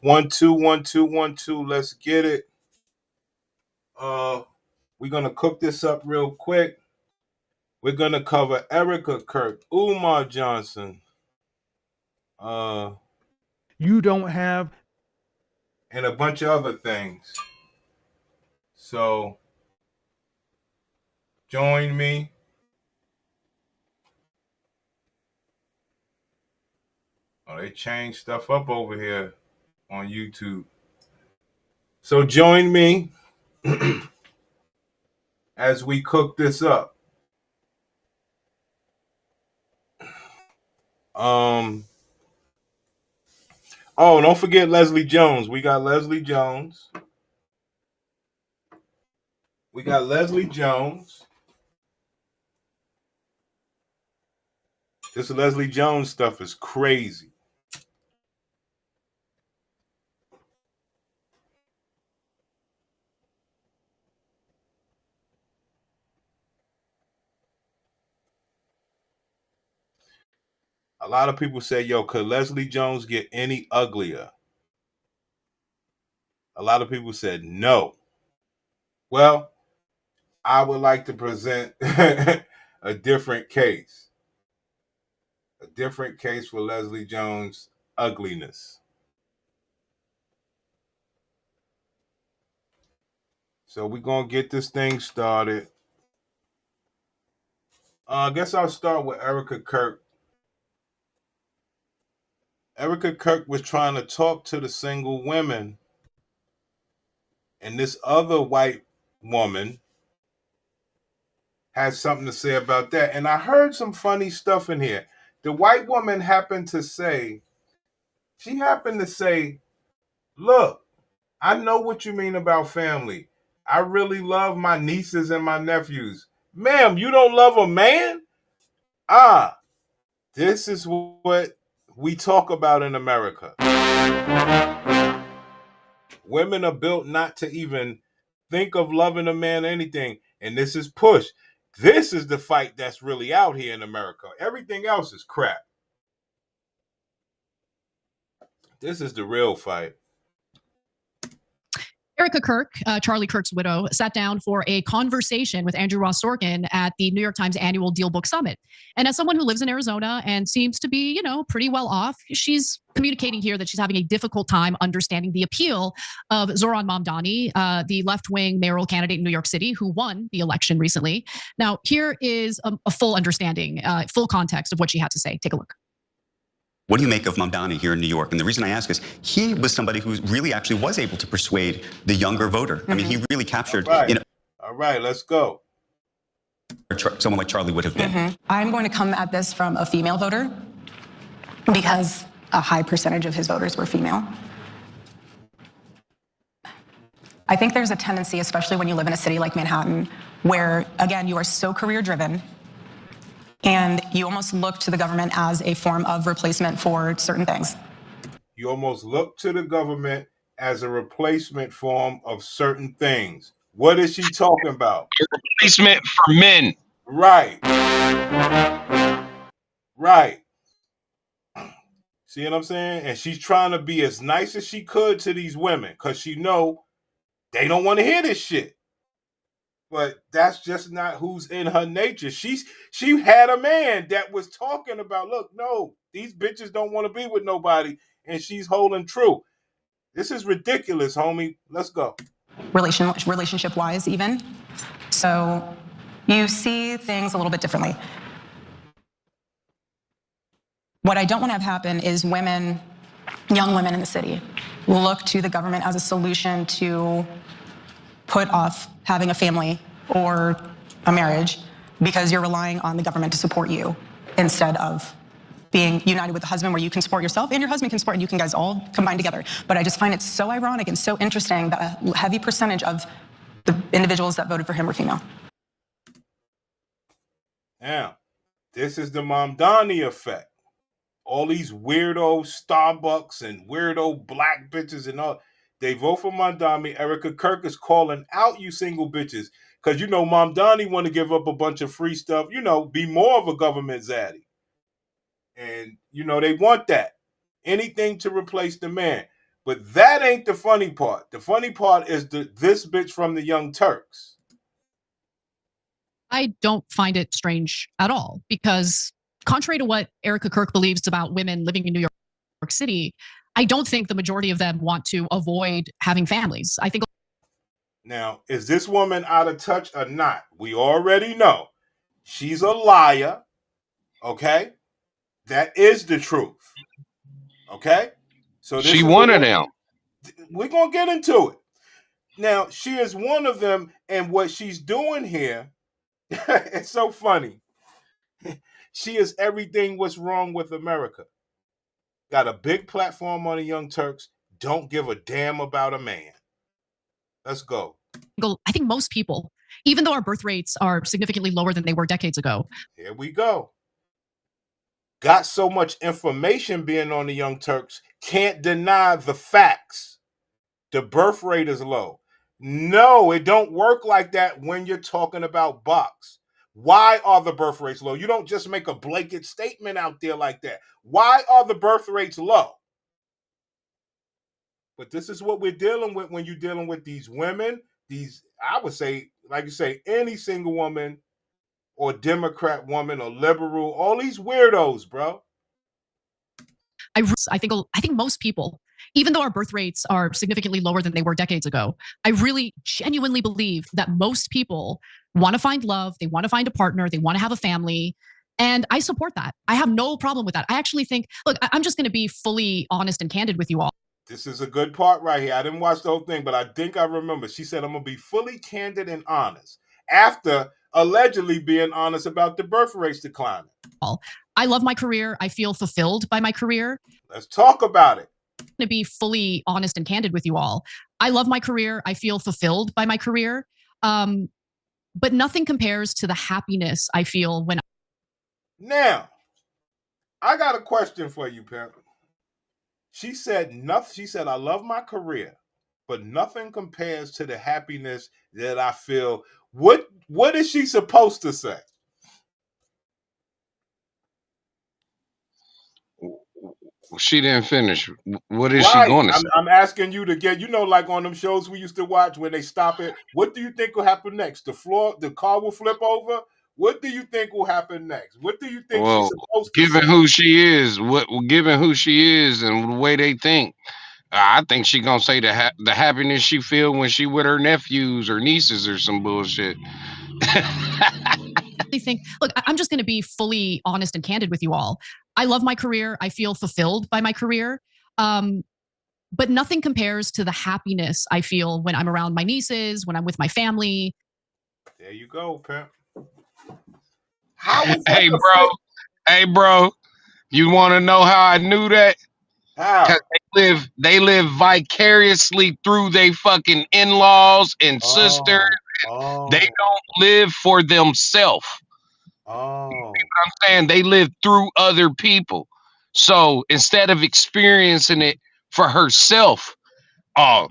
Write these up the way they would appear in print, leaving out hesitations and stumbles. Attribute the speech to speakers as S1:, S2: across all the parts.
S1: 1 2 1 2 1 2. Let's get it. We're gonna cook this up real quick. We're gonna cover Erika, Kirk, Umar Johnson.
S2: You don't have,
S1: and a bunch of other things. So join me. Oh, they changed stuff up over here on YouTube. So join me as we cook this up. Oh, don't forget Leslie Jones. We got Leslie Jones. This Leslie Jones stuff is crazy. A lot of people say, yo, could Leslie Jones get any uglier? A lot of people said no. Well, I would like to present a different case. A different case for Leslie Jones' ugliness. So we're going to get this thing started. I guess I'll start with Erika Kirk. Erika Kirk was trying to talk to the single women, and this other white woman had something to say about that. And I heard some funny stuff in here. The white woman happened to say, look, I know what you mean about family. I really love my nieces and my nephews. Ma'am, you don't love a man? This is what we talk about in America. Women are built not to even think of loving a man or anything. And this is push. This is the fight that's really out here in America. Everything else is crap. This is the real fight.
S3: Erika Kirk, Charlie Kirk's widow, sat down for a conversation with Andrew Ross Sorkin at the New York Times annual Deal Book Summit. And as someone who lives in Arizona and seems to be, pretty well off, she's communicating here that she's having a difficult time understanding the appeal of Zoran Mamdani, the left-wing mayoral candidate in New York City who won the election recently. Now, here is a full understanding, full context of what she had to say. Take a look.
S4: What do you make of Mamdani here in New York? And the reason I ask is he was somebody who really actually was able to persuade the younger voter. Mm-hmm. I mean, he really captured.
S1: All right, let's go.
S4: Someone like Charlie would have been.
S5: Mm-hmm. I'm going to come at this from a female voter because a high percentage of his voters were female. I think there's a tendency, especially when you live in a city like Manhattan, where, again, you are so career-driven, and you almost look to the government as a form of replacement for certain things.
S1: You almost look to the government as a replacement form of certain things. What is she talking about?
S6: A replacement for men.
S1: Right. See what I'm saying? And she's trying to be as nice as she could to these women because she know they don't want to hear this shit. But that's just not who's in her nature. She had a man that was talking about, look, no, these bitches don't want to be with nobody, and she's holding true. This is ridiculous, homie. Let's go.
S5: Relationship-wise, even. So you see things a little bit differently. What I don't want to have happen is women, young women in the city, look to the government as a solution to put off having a family or a marriage because you're relying on the government to support you instead of being united with the husband where you can support yourself and your husband can support and you can guys all combine together. But I just find it so ironic and so interesting that a heavy percentage of the individuals that voted for him were female.
S1: Now, this is the Mamdani effect. All these weirdo Starbucks and weirdo black bitches and all. They vote for Mamdani. Erika Kirk is calling out you single bitches. Because, Mamdani want to give up a bunch of free stuff, be more of a government zaddy. And, they want that. Anything to replace the man. But that ain't the funny part. The funny part is this bitch from the Young Turks.
S3: I don't find it strange at all because, contrary to what Erika Kirk believes about women living in New York City, I don't think the majority of them want to avoid having families. I think.
S1: Now, is this woman out of touch or not? We already know she's a liar. Okay, that is the truth. Okay, so
S6: she one of them.
S1: We're gonna get into it. Now, she is one of them, and what she's doing here, it's so funny. She is everything what's wrong with America. Got a big platform on the Young Turks. Don't give a damn about a man. Let's go.
S3: I think most people, even though our birth rates are significantly lower than they were decades ago.
S1: Here we go. Got so much information being on the Young Turks, can't deny the facts. The birth rate is low. No, it don't work like that when you're talking about box. Why are the birth rates low? You don't just make a blanket statement out there like that. Why are the birth rates low? But this is what we're dealing with when you're dealing with these women. These, I would say, like you say, any single woman or Democrat woman or liberal, all these weirdos, bro.
S3: I think most people, even though our birth rates are significantly lower than they were decades ago, I really genuinely believe that most people want to find love, they want to find a partner, they want to have a family, and I support that. I have no problem with that. I actually think, look, I'm just going to be fully honest and candid with you all.
S1: This is a good part right here. I didn't watch the whole thing, but I think I remember. She said, I'm going to be fully candid and honest after allegedly being honest about the birth rates declining.
S3: I love my career. I feel fulfilled by my career.
S1: Let's talk about it.
S3: I'm going to be fully honest and candid with you all. I love my career. I feel fulfilled by my career. But nothing compares to the happiness I feel when.
S1: Now, I got a question for you, Pimp. She said nothing. She said, I love my career, but nothing compares to the happiness that I feel. What is she supposed to say?
S6: She didn't finish. What is she going to say?
S1: I'm asking you to get, like on them shows we used to watch when they stop it. What do you think will happen next? The car will flip over? What do you think will happen next? What do you think she's supposed to say?
S6: Given who she is and the way they think, I think she gonna say the happiness she feel when she with her nephews or nieces or some bullshit.
S3: Look, I'm just going to be fully honest and candid with you all. I love my career. I feel fulfilled by my career. But nothing compares to the happiness I feel when I'm around my nieces, when I'm with my family.
S1: There you go, Pimp.
S6: Hey, bro. You want to know how I knew that?
S1: How?
S6: Because they live vicariously through their fucking in-laws and sisters. They don't live for themselves.
S1: Oh.
S6: You know what I'm saying? They live through other people. So instead of experiencing it for herself, now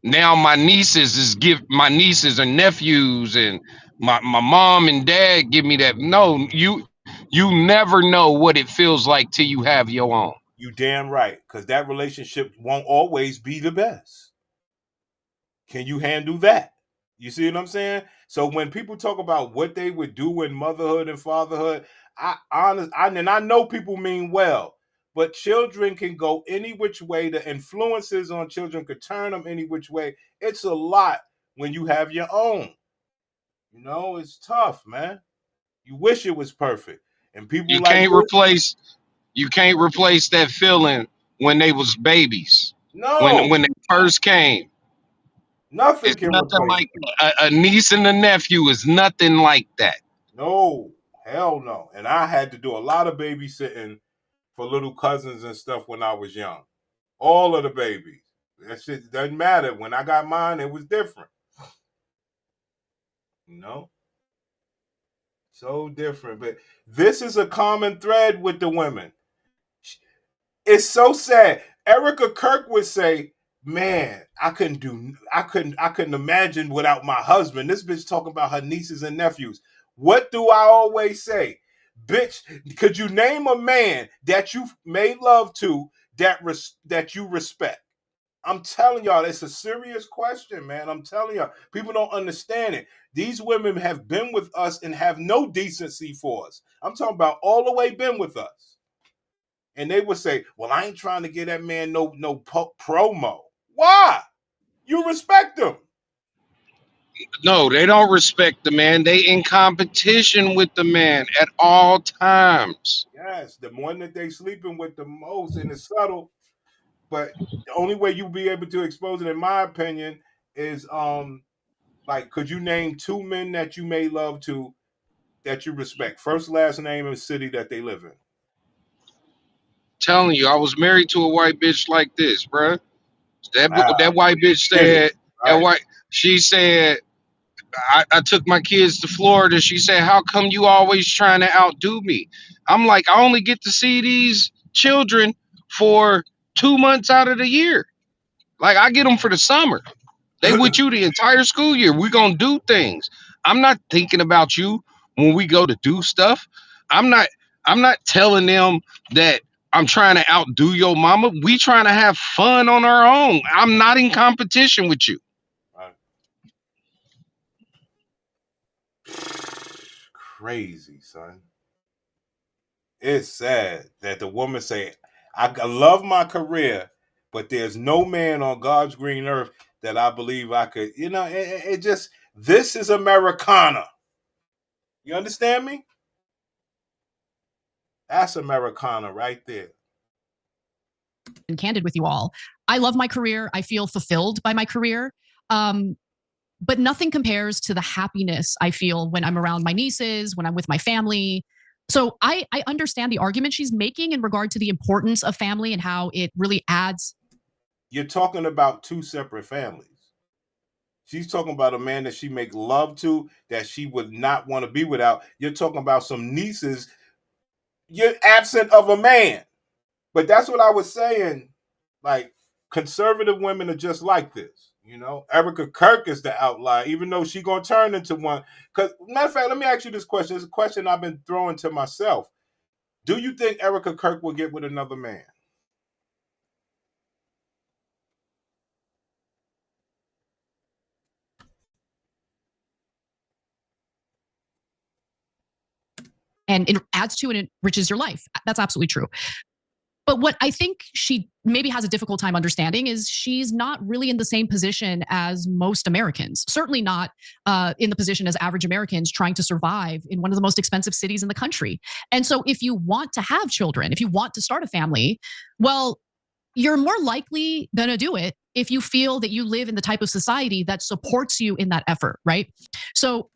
S6: my nieces and nephews and my mom and dad give me that. No, you never know what it feels like till you have your own.
S1: You damn right, because that relationship won't always be the best. Can you handle that? You see what I'm saying? So when people talk about what they would do in motherhood and fatherhood, I know people mean well, but children can go any which way. The influences on children could turn them any which way. It's a lot when you have your own. It's tough, man. You wish it was perfect. And people
S6: you can't replace that feeling when they was babies.
S1: No.
S6: When they first came.
S1: Nothing can
S6: nothing like a niece and a nephew is nothing like that.
S1: No, hell no. And I had to do a lot of babysitting for little cousins and stuff when I was young. All of the babies. That shit doesn't matter. When I got mine, it was different. So different. But this is a common thread with the women. It's so sad. Erika Kirk would say, man, I couldn't imagine without my husband. This bitch talking about her nieces and nephews. What do I always say? Bitch, could you name a man that you made love to that you respect? I'm telling y'all, it's a serious question, man. I'm telling y'all, people don't understand it. These women have been with us and have no decency for us. I'm talking about all the way been with us. And they would say, well, I ain't trying to get that man no promo. Why? You respect him.
S6: No, they don't respect the man. They in competition with the man at all times.
S1: Yes, the one that they sleeping with the most, and it's subtle. But the only way you'll be able to expose it, in my opinion, is like, could you name 2 men that you made love to that you respect? First, last name, and city that they live in.
S6: Telling you, I was married to a white bitch like this, bruh. That
S1: Wow,
S6: white bitch
S1: did it
S6: said
S1: right.
S6: she said I took my kids to Florida. She said, how come you always trying to outdo me? I'm like, I only get to see these children for 2 months out of the year. Like, I get them for the summer. They with you the entire school year. We're gonna do things. I'm not thinking about you when we go to do stuff. I'm not telling them that I'm trying to outdo your mama. We trying to have fun on our own. I'm not in competition with you.
S1: Right. Crazy, son. It's sad that the woman say, I love my career, but there's no man on God's green earth that I believe I could, it just, this is Americana. You understand me? That's Americana right there.
S3: And candid with you all. I love my career. I feel fulfilled by my career. But nothing compares to the happiness I feel when I'm around my nieces, when I'm with my family. So I understand the argument she's making in regard to the importance of family and how it really adds.
S1: You're talking about 2 separate families. She's talking about a man that she make love to, that she would not want to be without. You're talking about some nieces. You're absent of a man. But that's what I was saying. Like, conservative women are just like this. Erika Kirk is the outlier, even though she's going to turn into one. Because, matter of fact, let me ask you this question. It's a question I've been throwing to myself. Do you think Erika Kirk will get with another man?
S3: And it adds to and enriches your life. That's absolutely true. But what I think she maybe has a difficult time understanding is she's not really in the same position as most Americans, certainly not in the position as average Americans trying to survive in one of the most expensive cities in the country. And so if you want to have children, if you want to start a family, well, you're more likely going to do it if you feel that you live in the type of society that supports you in that effort, right? So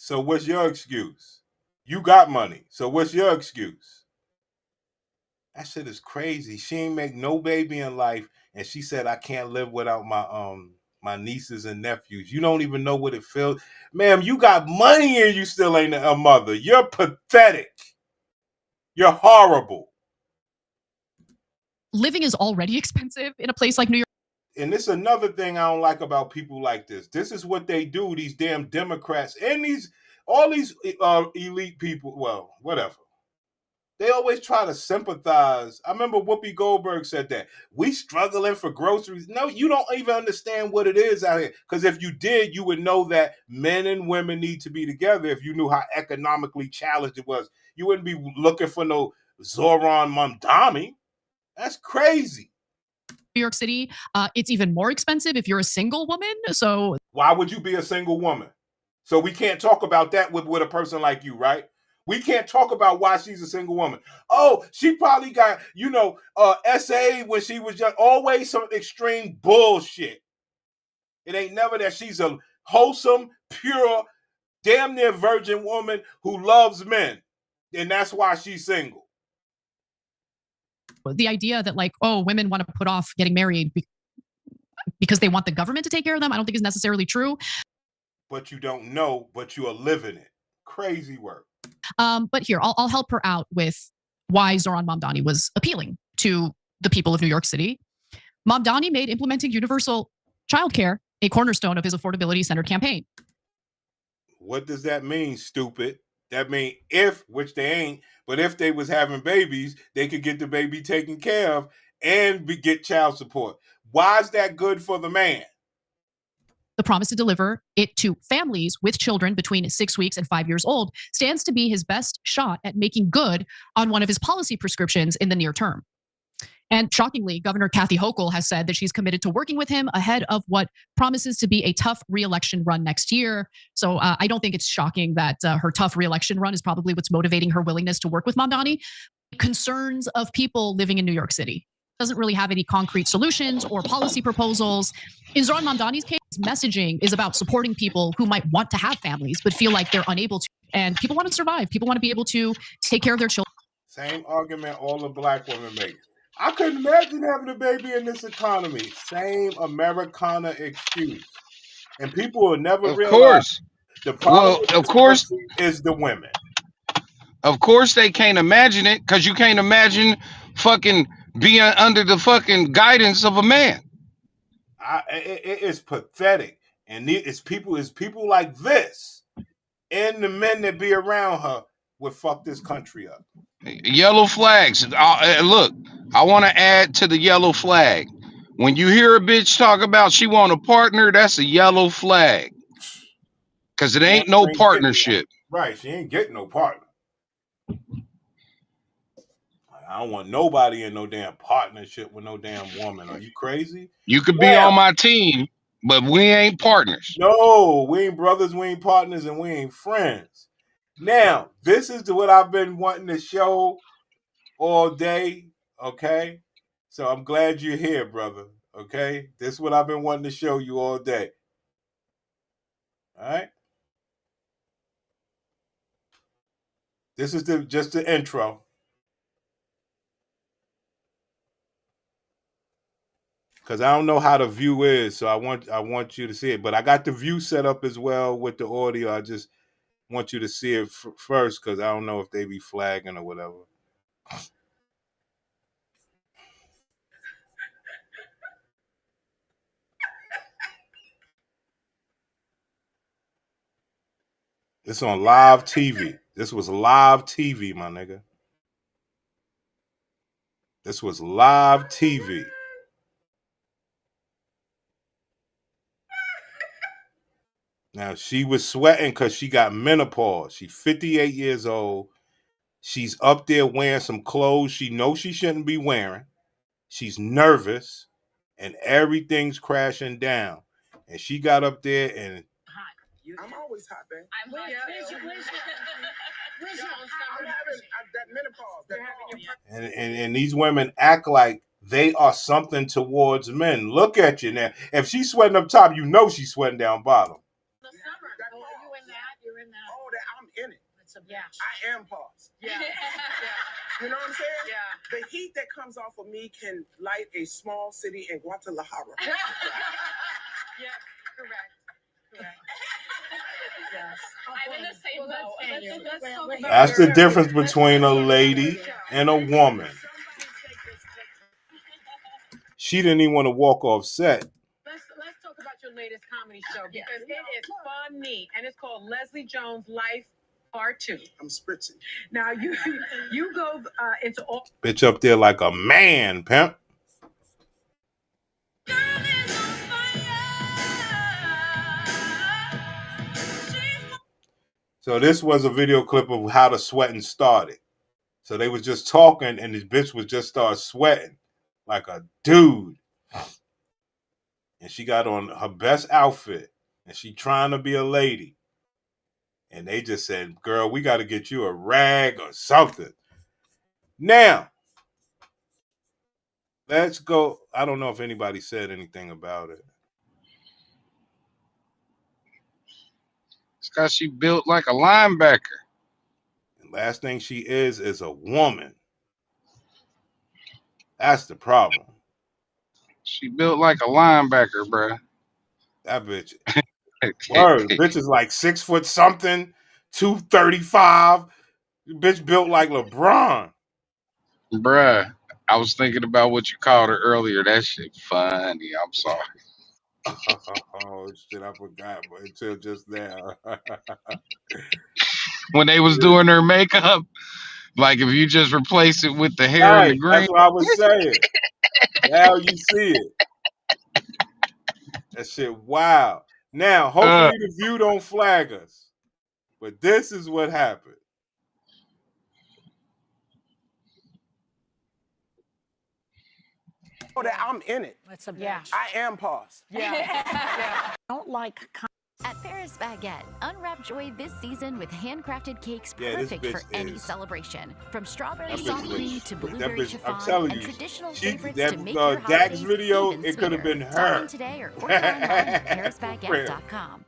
S1: what's your excuse? You got money. So what's your excuse? That shit is crazy. She ain't make no baby in life, and she said, I can't live without my nieces and nephews. You don't even know what it feels. Ma'am, you got money and you still ain't a mother. You're pathetic. You're horrible.
S3: living is already expensive in a place like New York.
S1: And this is another thing I don't like about people like this. This is what they do, these damn Democrats and all these elite people. Well, whatever. They always try to sympathize. I remember Whoopi Goldberg said that. We struggling for groceries. No, you don't even understand what it is out here. Because if you did, you would know that men and women need to be together. If you knew how economically challenged it was, you wouldn't be looking for no Zoran Mamdani. That's crazy.
S3: New York City, it's even more expensive if you're a single woman. So
S1: why would you be a single woman? So we can't talk about that with a person like you, right? We can't talk about why she's a single woman. Oh, she probably got, SA when she was young. Always some extreme bullshit. It ain't never that she's a wholesome, pure, damn near virgin woman who loves men. And that's why she's single.
S3: The idea that women want to put off getting married because they want the government to take care of them, I don't think is necessarily true.
S1: But you don't know, but you are living it. Crazy work.
S3: But here, I'll help her out with why Zoran Mamdani was appealing to the people of New York City. Mamdani made implementing universal childcare a cornerstone of his affordability-centered campaign.
S1: What does that mean, stupid? That mean which they ain't, but if they was having babies, they could get the baby taken care of and get child support. Why is that good for the man?
S3: The promise to deliver it to families with children between 6 weeks and 5 years old stands to be his best shot at making good on one of his policy prescriptions in the near term. And shockingly, Governor Kathy Hochul has said that she's committed to working with him ahead of what promises to be a tough re-election run next year. So I don't think it's shocking that her tough re-election run is probably what's motivating her willingness to work with Mamdani. Concerns of people living in New York City. Doesn't really have any concrete solutions or policy proposals. In Zohran Mamdani's case, messaging is about supporting people who might want to have families but feel like they're unable to. And people want to survive. People want to be able to take care of their children.
S1: Same argument all the black women make. I couldn't imagine having a baby in this economy. Same Americana excuse. And people will never realize the problem
S6: of course
S1: is the women.
S6: Of course they can't imagine it, because you can't imagine fucking being under the fucking guidance of a man.
S1: It is pathetic. And it's people like this and the men that be around her would fuck this country up.
S6: Yellow flags. Look, I want to add to the yellow flag. When you hear a bitch talk about she want a partner, that's a yellow flag. Because it ain't no partnership.
S1: Right, she ain't getting no partner. I don't want nobody in no damn partnership with no damn woman. Are you crazy?
S6: You could be on my team, but we ain't partners.
S1: No, we ain't brothers, we ain't partners, and we ain't friends. Now, this is what I've been wanting to show all day, okay? So I'm glad you're here, brother, okay? This is what I've been wanting to show you all day. All right? This is just the intro. Because I don't know how the view is, so I want you to see it. But I got the view set up as well with the audio. I just want you to see it first, because I don't know if they be flagging or whatever. It's on live TV. This was live TV, my nigga. This was live TV. Now, she was sweating because she got menopause. She's 58 years old. She's up there wearing some clothes she knows she shouldn't be wearing. She's nervous, and everything's crashing down. And she got up there and...
S7: I'm always hot, man.
S8: I'm hot.
S7: I'm having that menopause.
S1: And these women act like they are something towards men. Look at you now. If she's sweating up top, you know she's sweating down bottom.
S8: The summer. Oh, you in that? You're in that.
S7: Oh, I'm in it.
S8: Yeah.
S7: I am pause.
S8: Yeah.
S7: You know what I'm saying?
S8: Yeah.
S7: The heat that comes off of me can light a small city in Guadalajara.
S8: Yeah, correct. Yes. I'm in the same boat.
S1: That's the difference between a lady and a woman. She didn't even want to walk off set.
S8: Let's talk about your latest comedy show, because it is funny, and it's called Leslie Jones' Life Part 2.
S7: I'm spritzing.
S8: Now you go into all.
S1: Bitch up there like a man, pimp. So this was a video clip of how the sweating started. So they was just talking, and this bitch was just start sweating like a dude. And she got on her best outfit, and she trying to be a lady. And they just said, girl, we got to get you a rag or something. Now, let's go. I don't know if anybody said anything about it.
S6: It's because she built like a linebacker.
S1: And last thing she is a woman. That's the problem.
S6: She built like a linebacker, bro.
S1: That bitch. Word, bitch is like 6 foot something, 235. Bitch built like LeBron.
S6: Bruh, I was thinking about what you called her earlier. That shit funny. I'm sorry.
S1: Oh shit, I forgot, but until just now.
S6: When they was doing her makeup, like if you just replace it with the hair and the green.
S1: That's what I was saying. Now you see it. That shit wow. Now, hopefully the view don't flag us. But this is what happened.
S7: Oh, that I'm in it.
S9: That's a bitch.
S8: Yeah.
S7: I am paused.
S8: Yeah.
S9: Don't like.
S10: At Ferris Baguette, unwrap joy this season with handcrafted cakes
S1: Yeah, this
S10: perfect
S1: bitch
S10: for any
S1: is-
S10: celebration. From strawberry
S1: That bitch
S10: soft
S1: was-
S10: cream to
S1: that
S10: blueberry
S1: bitch- I'm
S10: chiffon
S1: telling
S10: and
S1: you,
S10: traditional
S1: she-
S10: favorites
S1: that,
S10: to make
S1: uh,
S10: your
S1: Dak's
S10: holidays
S1: video,
S10: even
S1: it could have
S10: sweeter.
S1: been
S10: Try
S1: her.
S10: one today or order online at ferrisbaguette.com.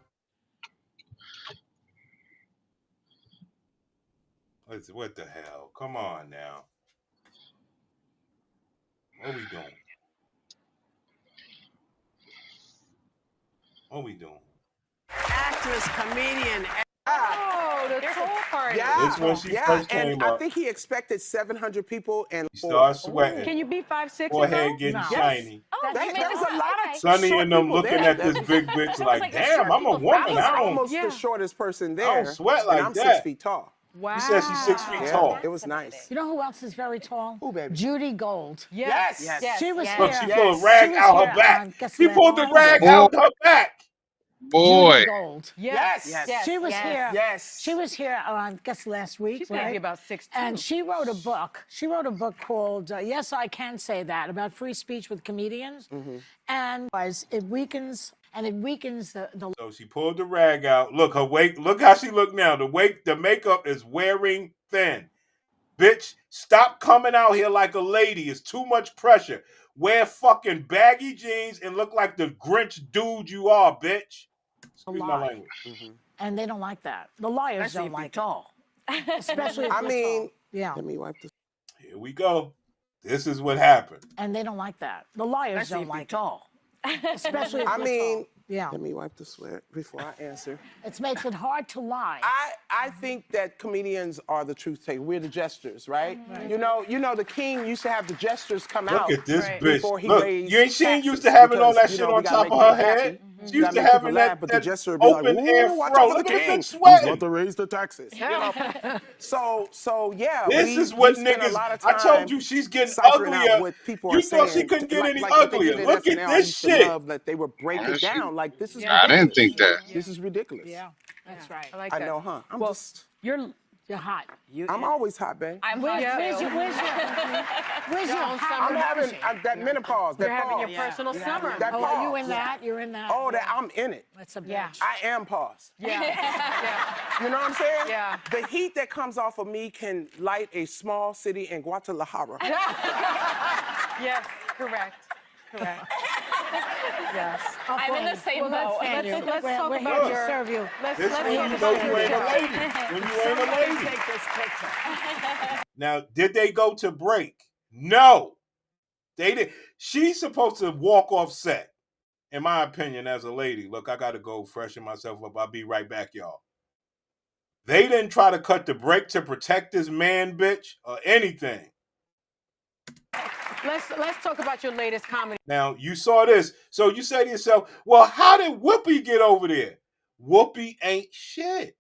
S1: What the hell? Come on now. What we doing? What we doing?
S7: Actress, comedian.
S8: Oh, the tour party.
S7: Yeah.
S1: This when she
S7: Yeah,
S1: first
S7: and
S1: came
S7: I
S1: up.
S7: think he expected 700 people and
S1: She started sweating.
S8: Can you be 5'6" and
S1: Forehead
S8: go?
S1: getting
S9: No.
S1: shiny.
S7: there was a lot of
S1: Sonny
S7: short
S1: and them
S7: people
S1: looking
S7: there.
S1: at this big bitch like,
S10: like the
S1: damn,
S10: short
S1: I'm a
S10: people
S1: woman.
S7: I was
S1: I don't,
S7: almost
S8: Yeah.
S7: the shortest person
S1: I
S7: there.
S1: don't sweat like
S7: and I'm
S1: that.
S7: 6 feet tall.
S8: Wow.
S1: She said she's 6 feet
S7: Yeah,
S1: tall.
S7: it was nice.
S9: You know who else is very tall?
S7: Who, baby?
S9: Judy Gold.
S8: Yes.
S7: Yes.
S8: Yes.
S9: She was
S10: yes.
S1: Look,
S9: here.
S1: she
S7: Yes.
S1: pulled a rag
S9: She was
S1: out
S9: here
S1: her back.
S9: on Guess
S1: She
S9: What?
S1: pulled the rag
S6: Oh.
S1: out her back.
S6: Boy.
S9: Judy Gold.
S8: Yes.
S7: Yes.
S8: Yes.
S9: She was
S10: Yes.
S9: here.
S7: Yes.
S9: She was here on guess last week,
S8: She's
S9: right?
S8: maybe about 6'2".
S9: And she wrote a book. She wrote a book called Yes, I Can Say That, about free speech with comedians. And it weakens the
S1: So she pulled the rag out. Look, her wake. Look how she look now. The makeup is wearing thin. Bitch, stop coming out here like a lady. It's too much pressure. Wear fucking baggy jeans and look like the Grinch dude you are, bitch. Excuse my
S9: lie.
S1: language.
S9: and they don't like that. The liars don't like tall. Especially if
S7: I
S9: you're
S7: mean,
S9: tall. Yeah.
S7: let me wipe this.
S1: Here we go. This is what happened.
S9: And they don't like that. The liars don't like tall. Especially if
S7: I
S9: you're
S7: mean,
S9: tall. Yeah.
S7: let me wipe the sweat before I answer.
S9: It makes it hard to lie.
S7: I think that comedians are the truth takers. We're the jesters, right? You know, the king used to have the jesters come out.
S1: Look at this
S8: Right.
S1: bitch.
S7: Before he
S1: Look,
S7: raised
S1: you ain't seen
S7: taxes,
S1: used to having all that
S7: because,
S1: shit
S7: we
S1: on
S7: gotta
S1: top
S7: make
S1: of her
S7: people
S1: head.
S7: happy.
S1: She used to
S7: Gotta make
S1: having
S7: people
S1: that,
S7: laugh, but the
S1: that
S7: jester would be like,
S1: open air
S7: "Ooh, watch
S1: fro.
S7: out for
S1: Look
S7: the
S1: at the
S7: king.
S1: bitch
S7: He's
S1: sweating.
S7: about to raise the taxes." You know? So yeah.
S1: This is what
S7: we spend a
S1: niggas.
S7: lot of
S1: I told
S7: time
S1: you she's getting
S7: ciphering
S1: uglier.
S7: out what people
S1: You
S7: are
S1: thought she
S7: saying.
S1: couldn't get any
S7: like what they
S1: uglier.
S7: did
S1: Look at
S7: SNL. I
S1: this
S7: used
S1: shit.
S7: to love that they would break it down. Like, this is
S6: I didn't
S7: ridiculous.
S6: think that.
S7: This is ridiculous.
S9: Yeah, that's right.
S8: I like
S7: I
S8: that.
S7: know, huh?
S9: You're hot.
S7: I'm always hot, babe.
S9: Where's your
S7: I'm having that menopause.
S8: You're
S7: That
S8: having
S7: pause.
S8: your personal summer.
S7: That
S9: Oh, are you
S7: pause.
S9: in that? You're in that?
S7: Oh, that I'm in it.
S9: That's a bitch.
S8: Yeah.
S7: I am paused.
S8: Yeah. Yeah.
S7: You know what I'm saying?
S8: Yeah.
S7: The heat that comes off of me can light a small city in Guadalajara.
S8: Yes. Correct. Correct. Yes.
S10: I'm in the same boat.
S8: Let's talk
S9: We're
S8: about
S9: here
S8: your.
S9: to serve you.
S8: Let's
S1: This
S8: let's
S1: when
S8: talk
S1: you
S8: about
S1: know you ain't a
S8: your.
S1: lady. When you ain't a lady.
S7: Take this picture.
S1: Now, did they go to break? No. They did. She's supposed to walk off set. In my opinion, as a lady. Look, I gotta go freshen myself up. I'll be right back, y'all. They didn't try to cut the break to protect this man, bitch, or anything.
S8: Let's talk about your latest comedy.
S1: Now, you saw this. So you say to yourself, well, how did Whoopi get over there? Whoopi ain't shit.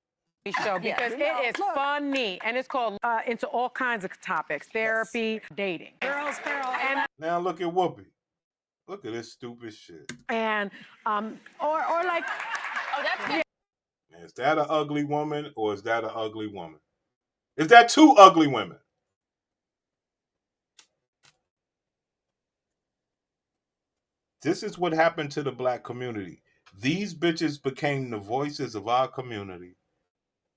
S8: Show because it is funny and it's called into all kinds of topics: therapy, dating, girls,
S1: Now look at Whoopi. Look at this stupid shit.
S8: and or like.
S10: Oh, that's good.
S1: Is that an ugly woman or is that an ugly woman? Is that two ugly women? This is what happened to the black community. These bitches became the voices of our community.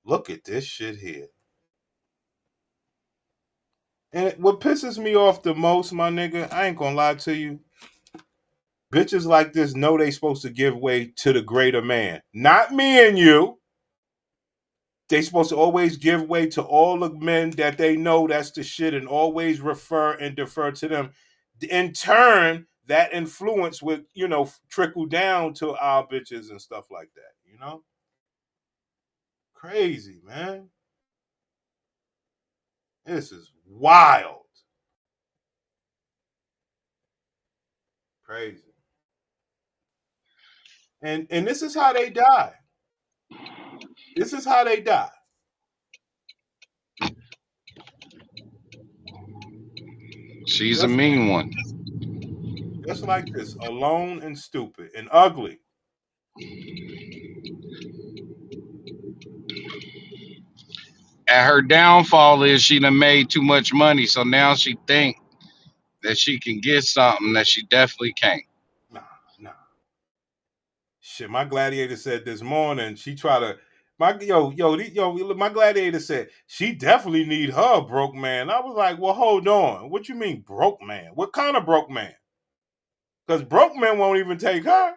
S1: Look at this shit here. And what pisses me off the most, my nigga, I ain't gonna lie to you. Bitches like this know they supposed to give way to the greater man. Not me and you. They supposed to always give way to all the men that they know that's the shit and always refer and defer to them. In turn, that influence would, trickle down to our bitches and stuff like that, Crazy, man. This is wild. Crazy. And this is how they die. This is how they die.
S6: She's a mean one.
S1: Just like this, alone and stupid and ugly.
S6: And her downfall is she done made too much money, so now she think that she can get something that she definitely can't.
S1: Nah. Shit, my gladiator said this morning, she try to my gladiator said she definitely need her broke man. I was like, well, hold on. What you mean broke man? What kind of broke man? Because broke men won't even take her.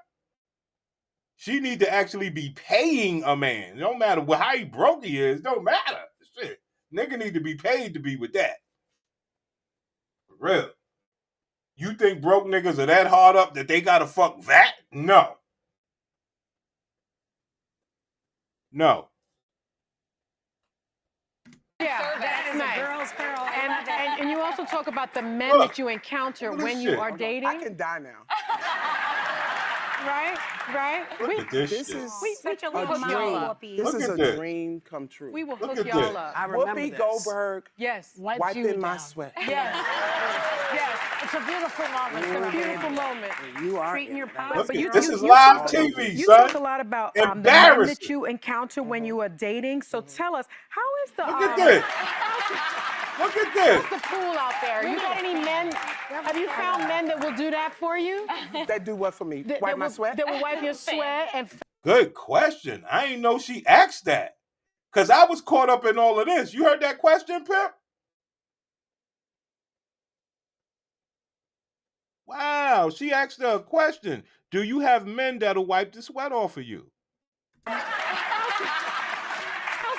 S1: She need to actually be paying a man. It don't matter how broke he is. Don't matter. Shit. Nigga need to be paid to be with that. For real. You think broke niggas are that hard up that they gotta fuck that? No. No.
S8: Yeah, that's nice. And you also talk about the men
S1: Look,
S8: that you encounter
S1: look at
S8: when
S1: this
S8: you
S1: shit.
S8: are dating.
S7: I can die now.
S8: Right?
S1: Look at this
S7: This
S1: shit.
S7: is
S8: Such a
S7: a
S8: little
S7: dream.
S8: y'all.
S7: This
S1: Look
S7: is
S1: at
S7: a
S1: this.
S7: dream come true.
S8: We will
S1: Look
S8: hook
S1: at
S8: y'all
S1: this.
S8: up.
S9: I remember
S7: Whoopi
S9: this.
S7: Goldberg
S8: Yes.
S9: Wipes
S7: wiping
S9: you
S7: my
S9: down.
S7: sweat.
S8: Yes.
S9: It's a beautiful moment.
S8: It's a beautiful moment.
S7: You are
S8: Treating your
S7: in
S8: power.
S7: that.
S1: Look at
S8: But
S1: this is live
S7: talk-
S1: TV,
S8: You
S1: son.
S8: talk a lot about the men
S1: Embarrassing.
S8: that you encounter when you are dating. So tell us, how is the
S1: Look at this. Look at this.
S8: how's the pool out there? You got any men? Have you found men that will do that for you?
S7: That do what for me? Wipe my sweat?
S8: That will wipe your sweat and
S1: Good question. I ain't know she asked that. Because I was caught up in all of this. You heard that question, Pip? Wow, she asked her a question. Do you have men that'll wipe the sweat off of you?
S8: how's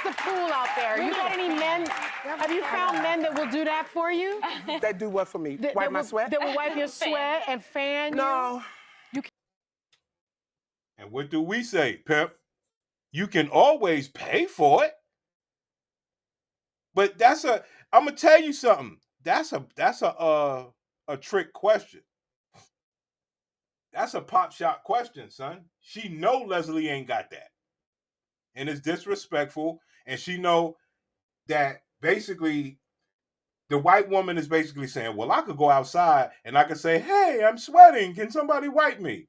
S8: the pool out there? You got any men? Have you found men that will do that for you?
S7: That do what for me? Wipe my sweat?
S8: That will wipe your sweat and fan
S7: No.
S1: And what do we say, Pip? You can always pay for it. But I'm gonna tell you something. That's a trick question. That's a pop shot question, son. She know Leslie ain't got that. And it's disrespectful. And she know that basically the white woman is basically saying, well, I could go outside and I could say, hey, I'm sweating. Can somebody wipe me?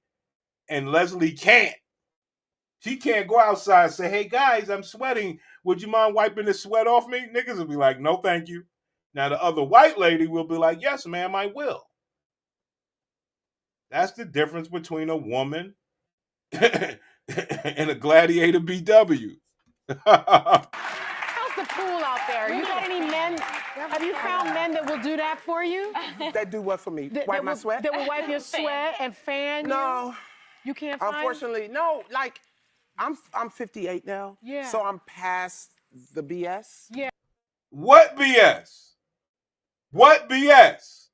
S1: And Leslie can't. She can't go outside and say, hey, guys, I'm sweating. Would you mind wiping the sweat off me? Niggas will be like, no, thank you. Now, the other white lady will be like, yes, ma'am, I will. That's the difference between a woman and a gladiator BW.
S8: How's the pool out there? You got any men? Have you found men that will do that for you?
S7: That do what for me? Wipe my sweat?
S8: That will wipe your sweat and fan
S7: No.
S8: You can't find?
S7: Unfortunately, no. Like, I'm 58 now.
S8: Yeah.
S7: So I'm past the BS.
S8: Yeah.
S1: What BS? What BS?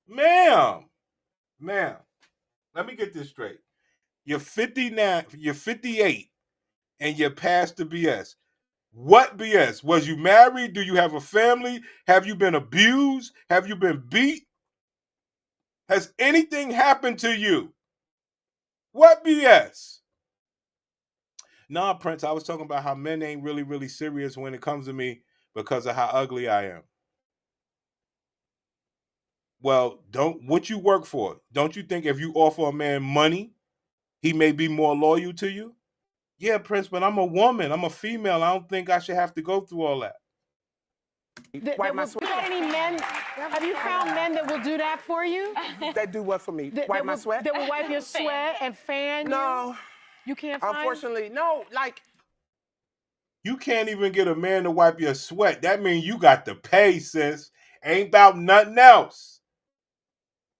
S1: Ma'am, let me get this straight. You're 59, you're 58, and you're past the BS. What BS? Was you married? Do you have a family? Have you been abused? Have you been beat? Has anything happened to you? What BS? Nah, Prince, I was talking about how men ain't really serious when it comes to me because of how ugly I am. Well, what you work for? Don't you think if you offer a man money, he may be more loyal to you? Yeah, Prince, but I'm a woman. I'm a female. I don't think I should have to go through all that.
S7: Wipe my sweat?
S8: You got any men? Have you found men that will do that for you?
S7: That do what for me? Wipe my sweat?
S8: That will wipe your sweat and fan
S7: No.
S8: You can't find?
S7: Unfortunately, no. Like,
S1: You can't even get a man to wipe your sweat. That means you got to pay, sis. Ain't about nothing else.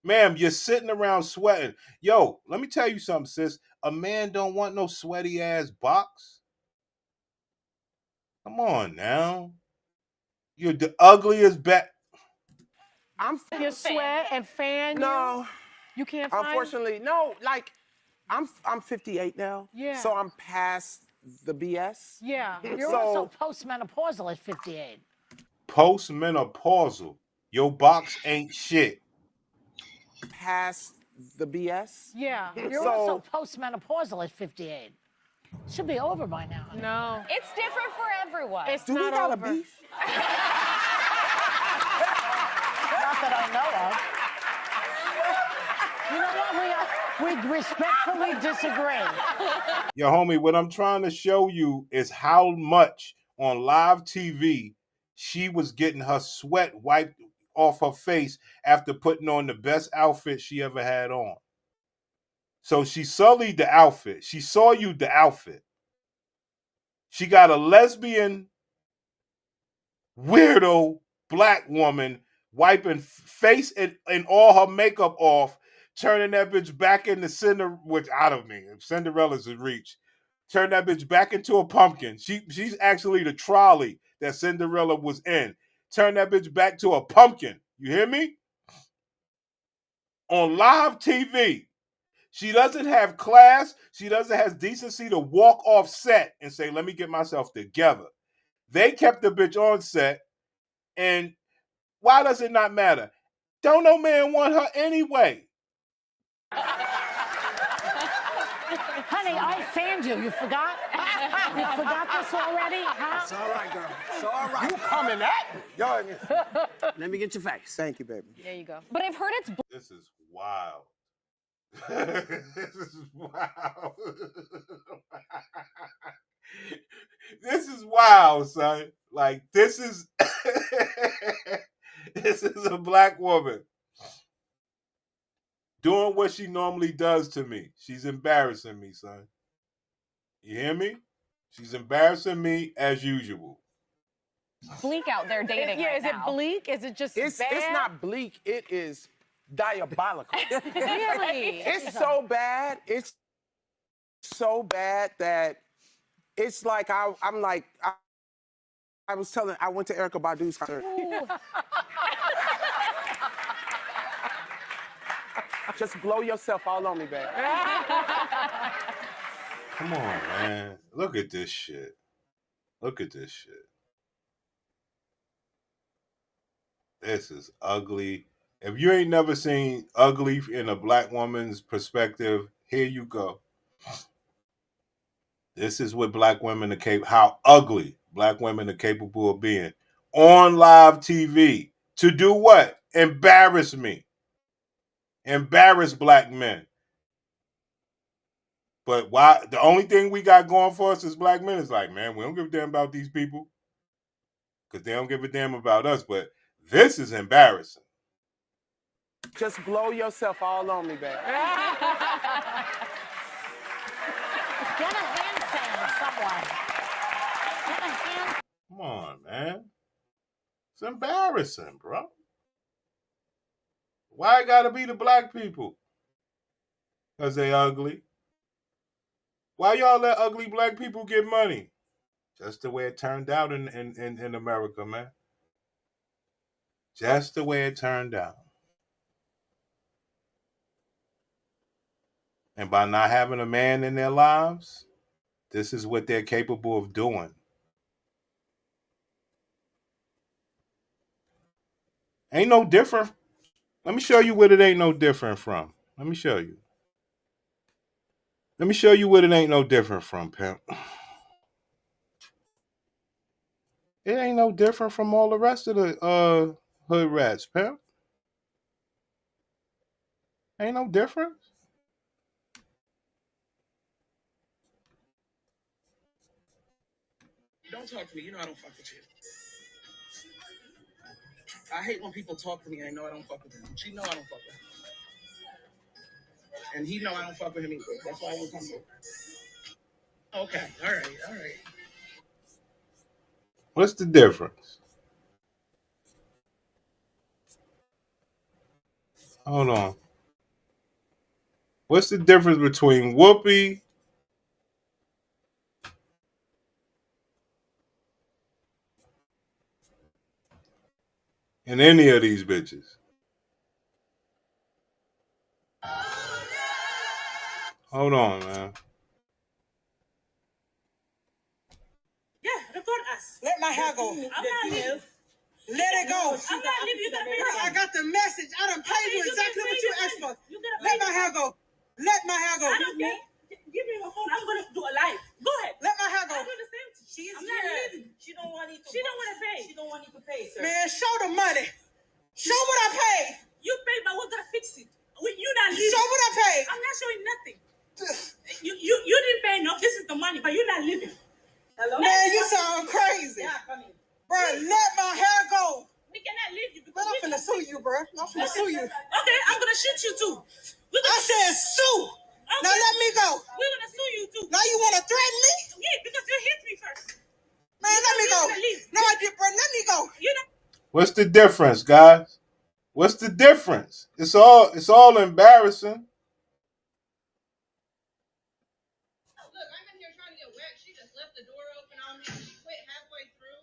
S1: Ma'am, you're sitting around sweating. Yo, let me tell you something, sis. A man don't want no sweaty ass box. Come on now. You're the ugliest bat.
S7: I'm
S8: your sweat and fan
S7: No.
S8: You can't find?
S7: Unfortunately, no. Like, I'm 58 now.
S8: Yeah.
S7: So I'm past the BS.
S8: Yeah.
S9: You're
S7: So-
S9: also postmenopausal at 58.
S1: Postmenopausal. Your box ain't shit.
S7: Past the BS.
S8: Yeah.
S9: You're
S7: So-
S9: also postmenopausal at 58. Should be over by now. honey.
S8: No.
S11: It's different for everyone.
S8: It's
S7: Do we
S8: not
S7: got
S8: over.
S7: a beef?
S9: Not that I know of. You know what? We respectfully disagree.
S1: Yo, homie, what I'm trying to show you is how much on live TV she was getting her sweat wiped off her face after putting on the best outfit she ever had on. So she sullied the outfit. She saw you the outfit. She got a lesbian, weirdo black woman wiping face and all her makeup off, turning that bitch back into Cinderella, which I don't mean Cinderella's a reach. Turn that bitch back into a pumpkin. She's actually the trolley that Cinderella was in. Turn that bitch back to a pumpkin. You hear me? On live TV. She doesn't have class. She doesn't have decency to walk off set and say, let me get myself together. They kept the bitch on set. And why does it not matter? Don't no man want her anyway.
S9: Honey, I fanned you. You forgot? You forgot this already? Huh?
S7: It's all right, girl. It's all right. You coming at me? Yo, let me get your face. Thank you, baby.
S11: There you go. But I've heard it's
S1: This is wild. This is wild. This is wild, son. Like, this is this is a black woman doing what she normally does to me. She's embarrassing me, son. You hear me? She's embarrassing me as usual.
S11: bleak out there dating right
S8: Is
S11: now.
S8: it bleak? Is it just
S7: It's not bleak. It is diabolical.
S8: Really?
S7: It's so bad. It's so bad that it's like I went to Erika Badu's concert. Just blow yourself all on me, baby.
S1: Come on, man. Look at this shit. Look at this shit. This is ugly. If you ain't never seen ugly in a black woman's perspective, here you go. This is what black women are how ugly black women are capable of being on live TV. To do what? Embarrass me. Embarrass black men. But why? The only thing we got going for us as black men is like, man, we don't give a damn about these people because they don't give a damn about us. But this is embarrassing.
S7: Just blow yourself all on me, baby.
S9: Get a hand fan, someone. Get a hand.
S1: Come on, man. It's embarrassing, bro. Why it gotta be the black people? Because they ugly. Why y'all let ugly black people get money? Just the way it turned out in America, man. Just the way it turned out. And by not having a man in their lives, this is what they're capable of doing. Ain't no different. Let me show you what it ain't no different from. Let me show you. Let me show you what it ain't no different from, pimp. It ain't no different from all the rest of the hood rats, pimp. Ain't no difference.
S12: Don't talk to me. You know I don't fuck with you. I hate when people talk to me and I know I don't fuck with them. She know I don't fuck with him. And he know I don't fuck with him either. That's why I don't come over. Okay. All right.
S1: What's the difference? Hold on. What's the difference between Whoopi and any of these bitches? Hold on, man.
S12: Yeah, record us. Let my hair go. I'm not leaving. Let it go. I'm not leaving. I got the message. I done paid you exactly what you asked for. Let my hair go. Let my hair go. I don't care. Give me my phone. I'm going to do a live. Go ahead. Let my hair go. I'm doing the same thing. She's I'm not leaving. She don't want it to She don't want to pay. She don't want it to pay, sir. Man, show the money. Show what I paid. You paid, but we're going to fix it. You not leaving. Show money, but you're not living. Hello? Man, you sound crazy. Yeah, come in. Bro, let my hair go. We cannot leave you. But I'm finna sue you, bro. I'm finna sue you. Okay, I'm gonna shoot you too. I said sue. Okay. Now let me go. We're gonna sue you too. Now you wanna threaten me? Yeah, because you hit me first. Man, let me go. No, I did, bro. Let me go. You know.
S1: What's the difference, guys? What's the difference? It's all embarrassing.
S13: Look, I'm in here trying to get wet. She just left the door open on me. She quit halfway through.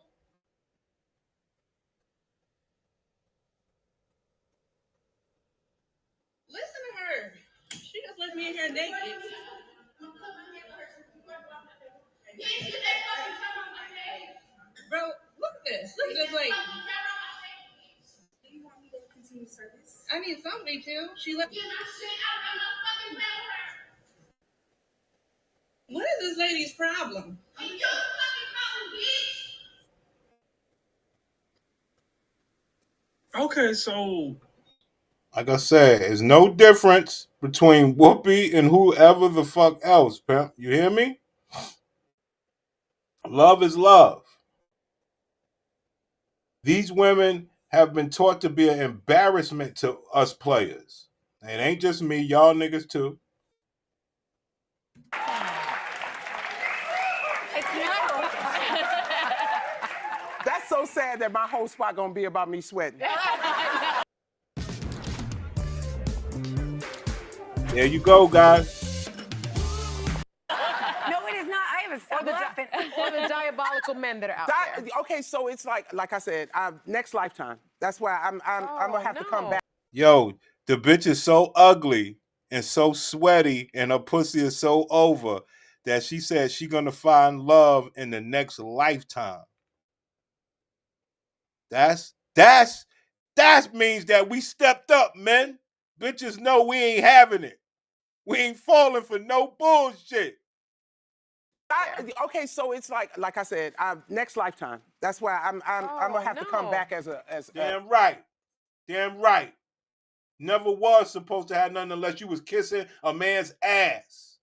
S13: Listen to her. She just left me in here naked. Bro, look at this. Look at this lady. Do you want me to continue service? I need somebody to. She left. What is this lady's problem?
S1: Okay, so like I said, there's no difference between Whoopi and whoever the fuck else, pimp. You hear me? Love is love. These women have been taught to be an embarrassment to us players. It ain't just me, y'all niggas too.
S7: That's so sad that my whole spot gonna be about me sweating.
S1: There you go, guys.
S14: No, it is not. I haven't stopped laughing.
S8: Or the diabolical men that are out there.
S7: Okay, so it's like I said, next lifetime. That's why I'm gonna have to come back.
S1: Yo, the bitch is so ugly and so sweaty and her pussy is so over that she said she gonna find love in the next lifetime. That means that we stepped up, men. Bitches know we ain't having it. We ain't falling for no bullshit.
S7: Okay, so it's like I said, next lifetime. That's why I'm gonna have to come back as
S1: Damn right. Damn right. Never was supposed to have nothing unless you was kissing a man's ass.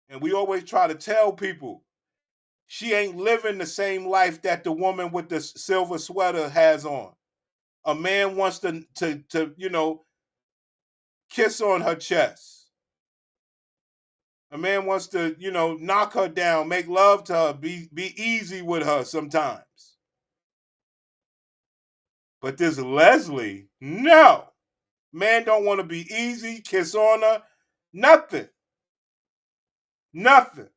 S1: And we always try to tell people she ain't living the same life that the woman with the silver sweater has on. A man wants to kiss on her chest. A man wants to, knock her down, make love to her, be easy with her sometimes. But this Leslie, no. Man don't want to be easy, kiss on her, nothing. Nothing.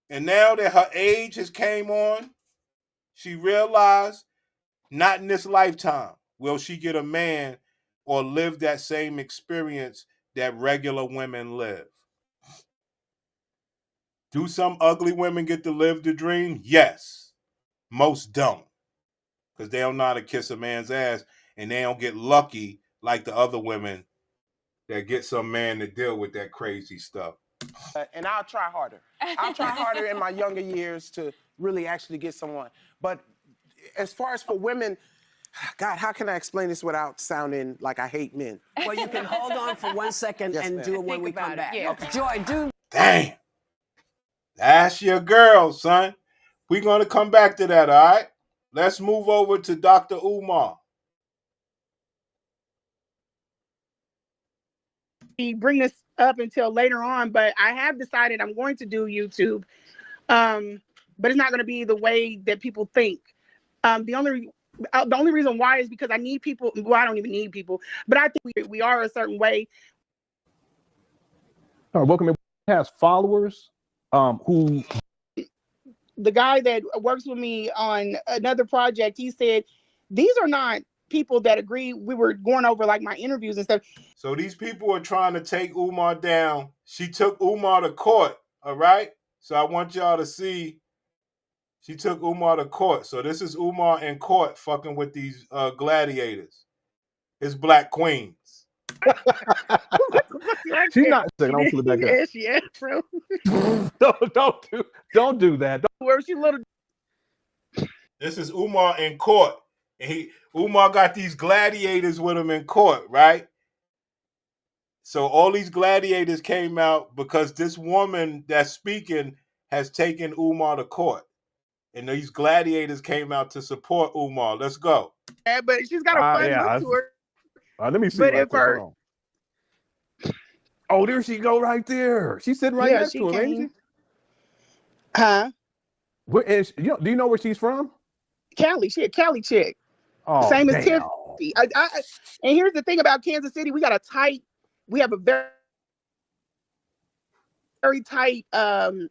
S1: And now that her age has came on, she realized not in this lifetime will she get a man or live that same experience that regular women live. Do some ugly women get to live the dream? Yes. Most don't. Because they don't know how to kiss a man's ass and they don't get lucky like the other women that get some man to deal with that crazy stuff.
S7: And I'll try harder. I'll try harder in my younger years to really actually get someone. But as far as for women, God, how can I explain this without sounding like I hate men?
S14: Well, you can hold on for 1 second and do it when we come back. Yeah. Okay. Joy, do.
S1: Damn. That's your girl, son. We're going to come back to that, all right? Let's move over to Dr. Umar.
S15: Bring this up until later on, but I have decided I'm going to do YouTube. But it's not going to be the way that people think. The only reason why is because I need people. Well, I don't even need people, but I think we are a certain way.
S2: All right, welcome. Has followers who.
S15: The guy that works with me on another project, he said, these are not people that agree. We were going over like my interviews and stuff.
S1: So these people are trying to take Umar down. She took Umar to court, all right? So I want y'all to see she took Umar to court. So this is Umar in court fucking with these gladiators, his black queens.
S2: She's not sick. I don't feel that good.
S15: Yeah, bro.
S2: Don't do that.
S15: Where she little.
S1: This is Umar in court. And Umar got these gladiators with him in court, right? So all these gladiators came out because this woman that's speaking has taken Umar to court. And these gladiators came out to support Umar. Let's go.
S15: Yeah, but she's got a fun look to her.
S2: Let me see.
S15: But
S2: Right
S15: if
S2: quick.
S15: her,
S2: Hold on. Oh, there she go right there. She's sitting right next to him, ain't she?
S15: Huh?
S2: Where is, do you know where she's from?
S15: Cali. She a Cali chick.
S2: Oh,
S15: same as
S2: damn.
S15: Tiffany. And here's the thing about Kansas City. We have a very, very tight kind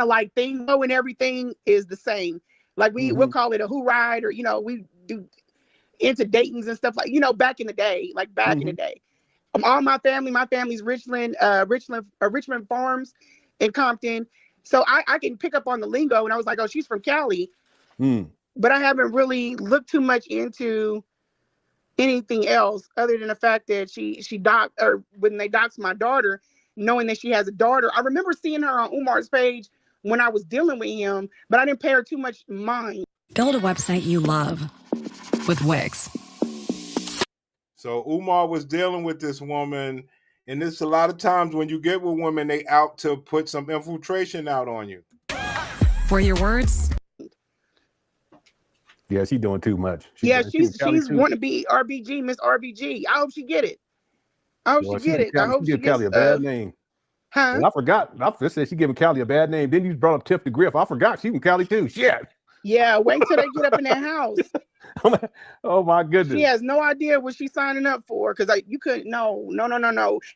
S15: of like thing, and everything is the same. Like we'll call it a who ride, or we do into datings and stuff, like back in the day, in the day. All my family's Richmond Farms in Compton. So I can pick up on the lingo, and I was like, oh, she's from Cali. But I haven't really looked too much into anything else other than the fact that she when they doxed my daughter, knowing that she has a daughter. I remember seeing her on Umar's page when I was dealing with him, but I didn't pay her too much mind.
S16: Build a website you love with Wix.
S1: So Umar was dealing with this woman, and it's a lot of times when you get with women, they out to put some infiltration out on you.
S16: For your words.
S2: Yeah, she's doing too much.
S15: She's wanting to be RBG, Miss RBG. I hope she get it. I hope she get it. I hope she
S2: give Callie a bad name.
S15: Huh?
S2: Well, I forgot. I just said she giving Callie a bad name. Then you brought up Tiff the Griff. I forgot she from Cali too. Shit.
S15: Yeah, wait till they get up in that house.
S2: Oh my goodness.
S15: She has no idea what she's signing up for, because you couldn't. No.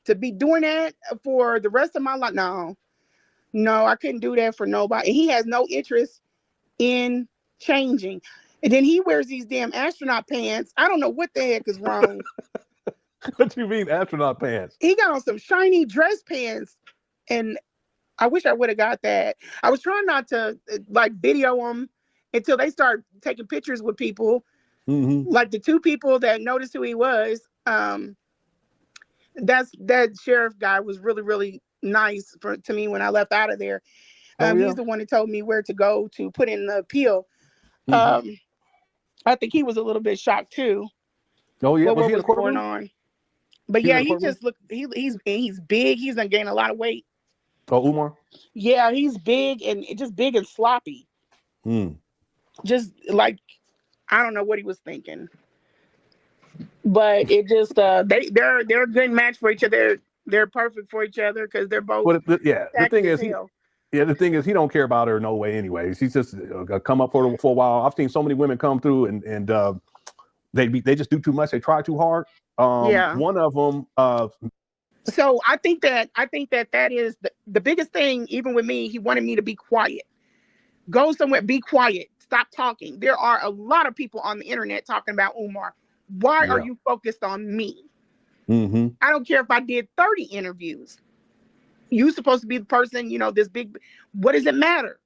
S15: To be doing that for the rest of my life, no, I couldn't do that for nobody. And he has no interest in changing. And then he wears these damn astronaut pants. I don't know what the heck is wrong.
S2: What you mean astronaut pants?
S15: He got on some shiny dress pants, and I wish I would have got that. I was trying not to video them until they start taking pictures with people. Like the two people that noticed who he was. That sheriff guy was really, really nice to me when I left out of there. He's the one that told me where to go to put in the appeal. I think he was a little bit shocked too.
S2: Oh yeah,
S15: what was going on? But yeah, he just looked. He's big. He's gonna gain a lot of weight.
S2: Oh, Umar. Yeah,
S15: he's big and just big and sloppy. Just like I don't know what he was thinking. But it just they're a good match for each other. They're perfect for each other because they're both.
S2: Well, the thing is, the thing is, he don't care about her no way anyway. He's just come up for a while. I've seen so many women come through and they just do too much. They try too hard. One of them.
S15: So I think that is the biggest thing. Even with me, he wanted me to be quiet. Go somewhere, be quiet, stop talking. There are a lot of people on the internet talking about Umar. Why are you focused on me? I don't care if I did 30 interviews. You're supposed to be the person, this big. What does it matter?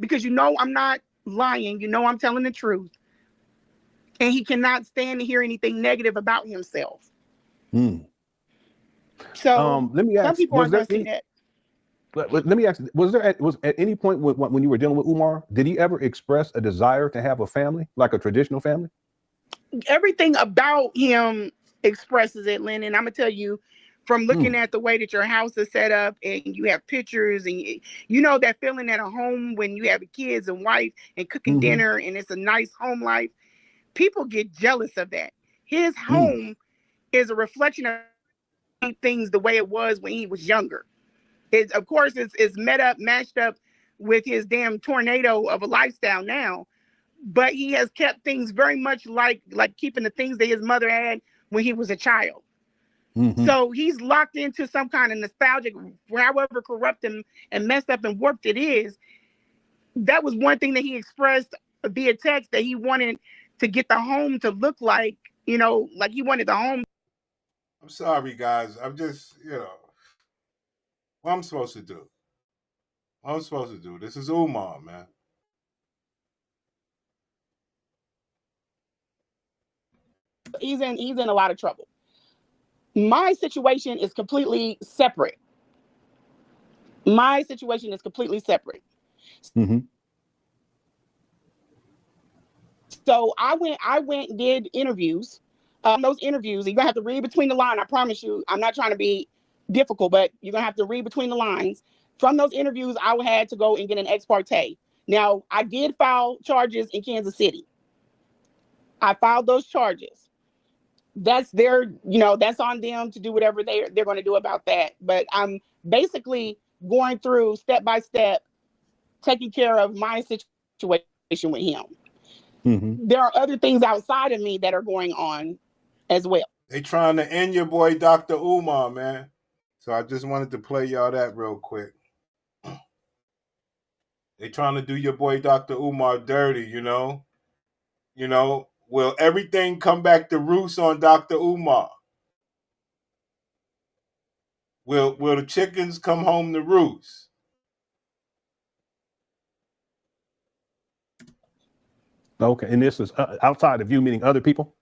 S15: Because I'm not lying. I'm telling the truth. And he cannot stand to hear anything negative about himself. So
S2: let me ask,
S15: some people aren't going to see that.
S2: Let me ask, was at any point when you were dealing with Umar, did he ever express a desire to have a family, like a traditional family?
S15: Everything about him expresses it, Lynn. And I'm going to tell you, from looking at the way that your house is set up and you have pictures and that feeling at a home when you have kids and wife and cooking dinner and it's a nice home life, people get jealous of that. His home is a reflection of things the way it was when he was younger. Of course, it's matched up with his damn tornado of a lifestyle now, but he has kept things very much like keeping the things that his mother had when he was a child. So he's locked into some kind of nostalgic, however corrupt and messed up and warped it is. That was one thing that he expressed via text, that he wanted to get the home to look like, like he wanted the home.
S1: I'm sorry, guys. I'm just, what I'm supposed to do. This is Umar, man.
S15: He's in a lot of trouble. My situation is completely separate. So I went and did interviews. Those interviews, you're gonna have to read between the lines. I promise you, I'm not trying to be difficult, but you're gonna have to read between the lines. From those interviews, I had to go and get an ex parte. Now, I did file charges in Kansas City. I filed those charges. That's their, that's on them to do whatever they're going to do about that. But I'm basically going through step by step, taking care of my situation with him. Mm-hmm. There are other things outside of me that are going on as well.
S1: They trying to end your boy Dr. Umar, man. So I just wanted to play y'all that real quick. They trying to do your boy Dr. Umar dirty, Will everything come back to roost on Dr. Umar? Will the chickens come home to roost?
S2: Okay, and this is outside of you, meaning other people?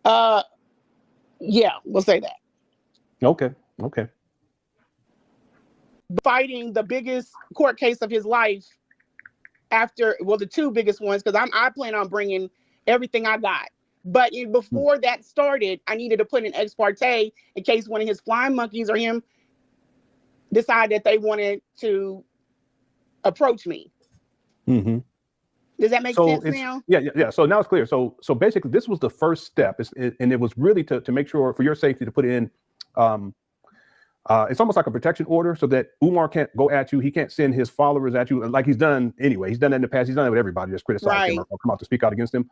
S15: Yeah, we'll say that.
S2: Okay.
S15: Fighting the biggest court case of his life the two biggest ones, because I plan on bringing everything I got. But before that started, I needed to put an ex parte in case one of his flying monkeys or him decide that they wanted to approach me. Mm-hmm. Does that make sense now?
S2: Yeah. So now it's clear. So basically, this was the first step, and it was really to make sure for your safety to put in. It's almost like a protection order so that Umar can't go at you. He can't send his followers at you like he's done anyway. He's done that in the past. He's done it with everybody, just criticize him or come out to speak out against him.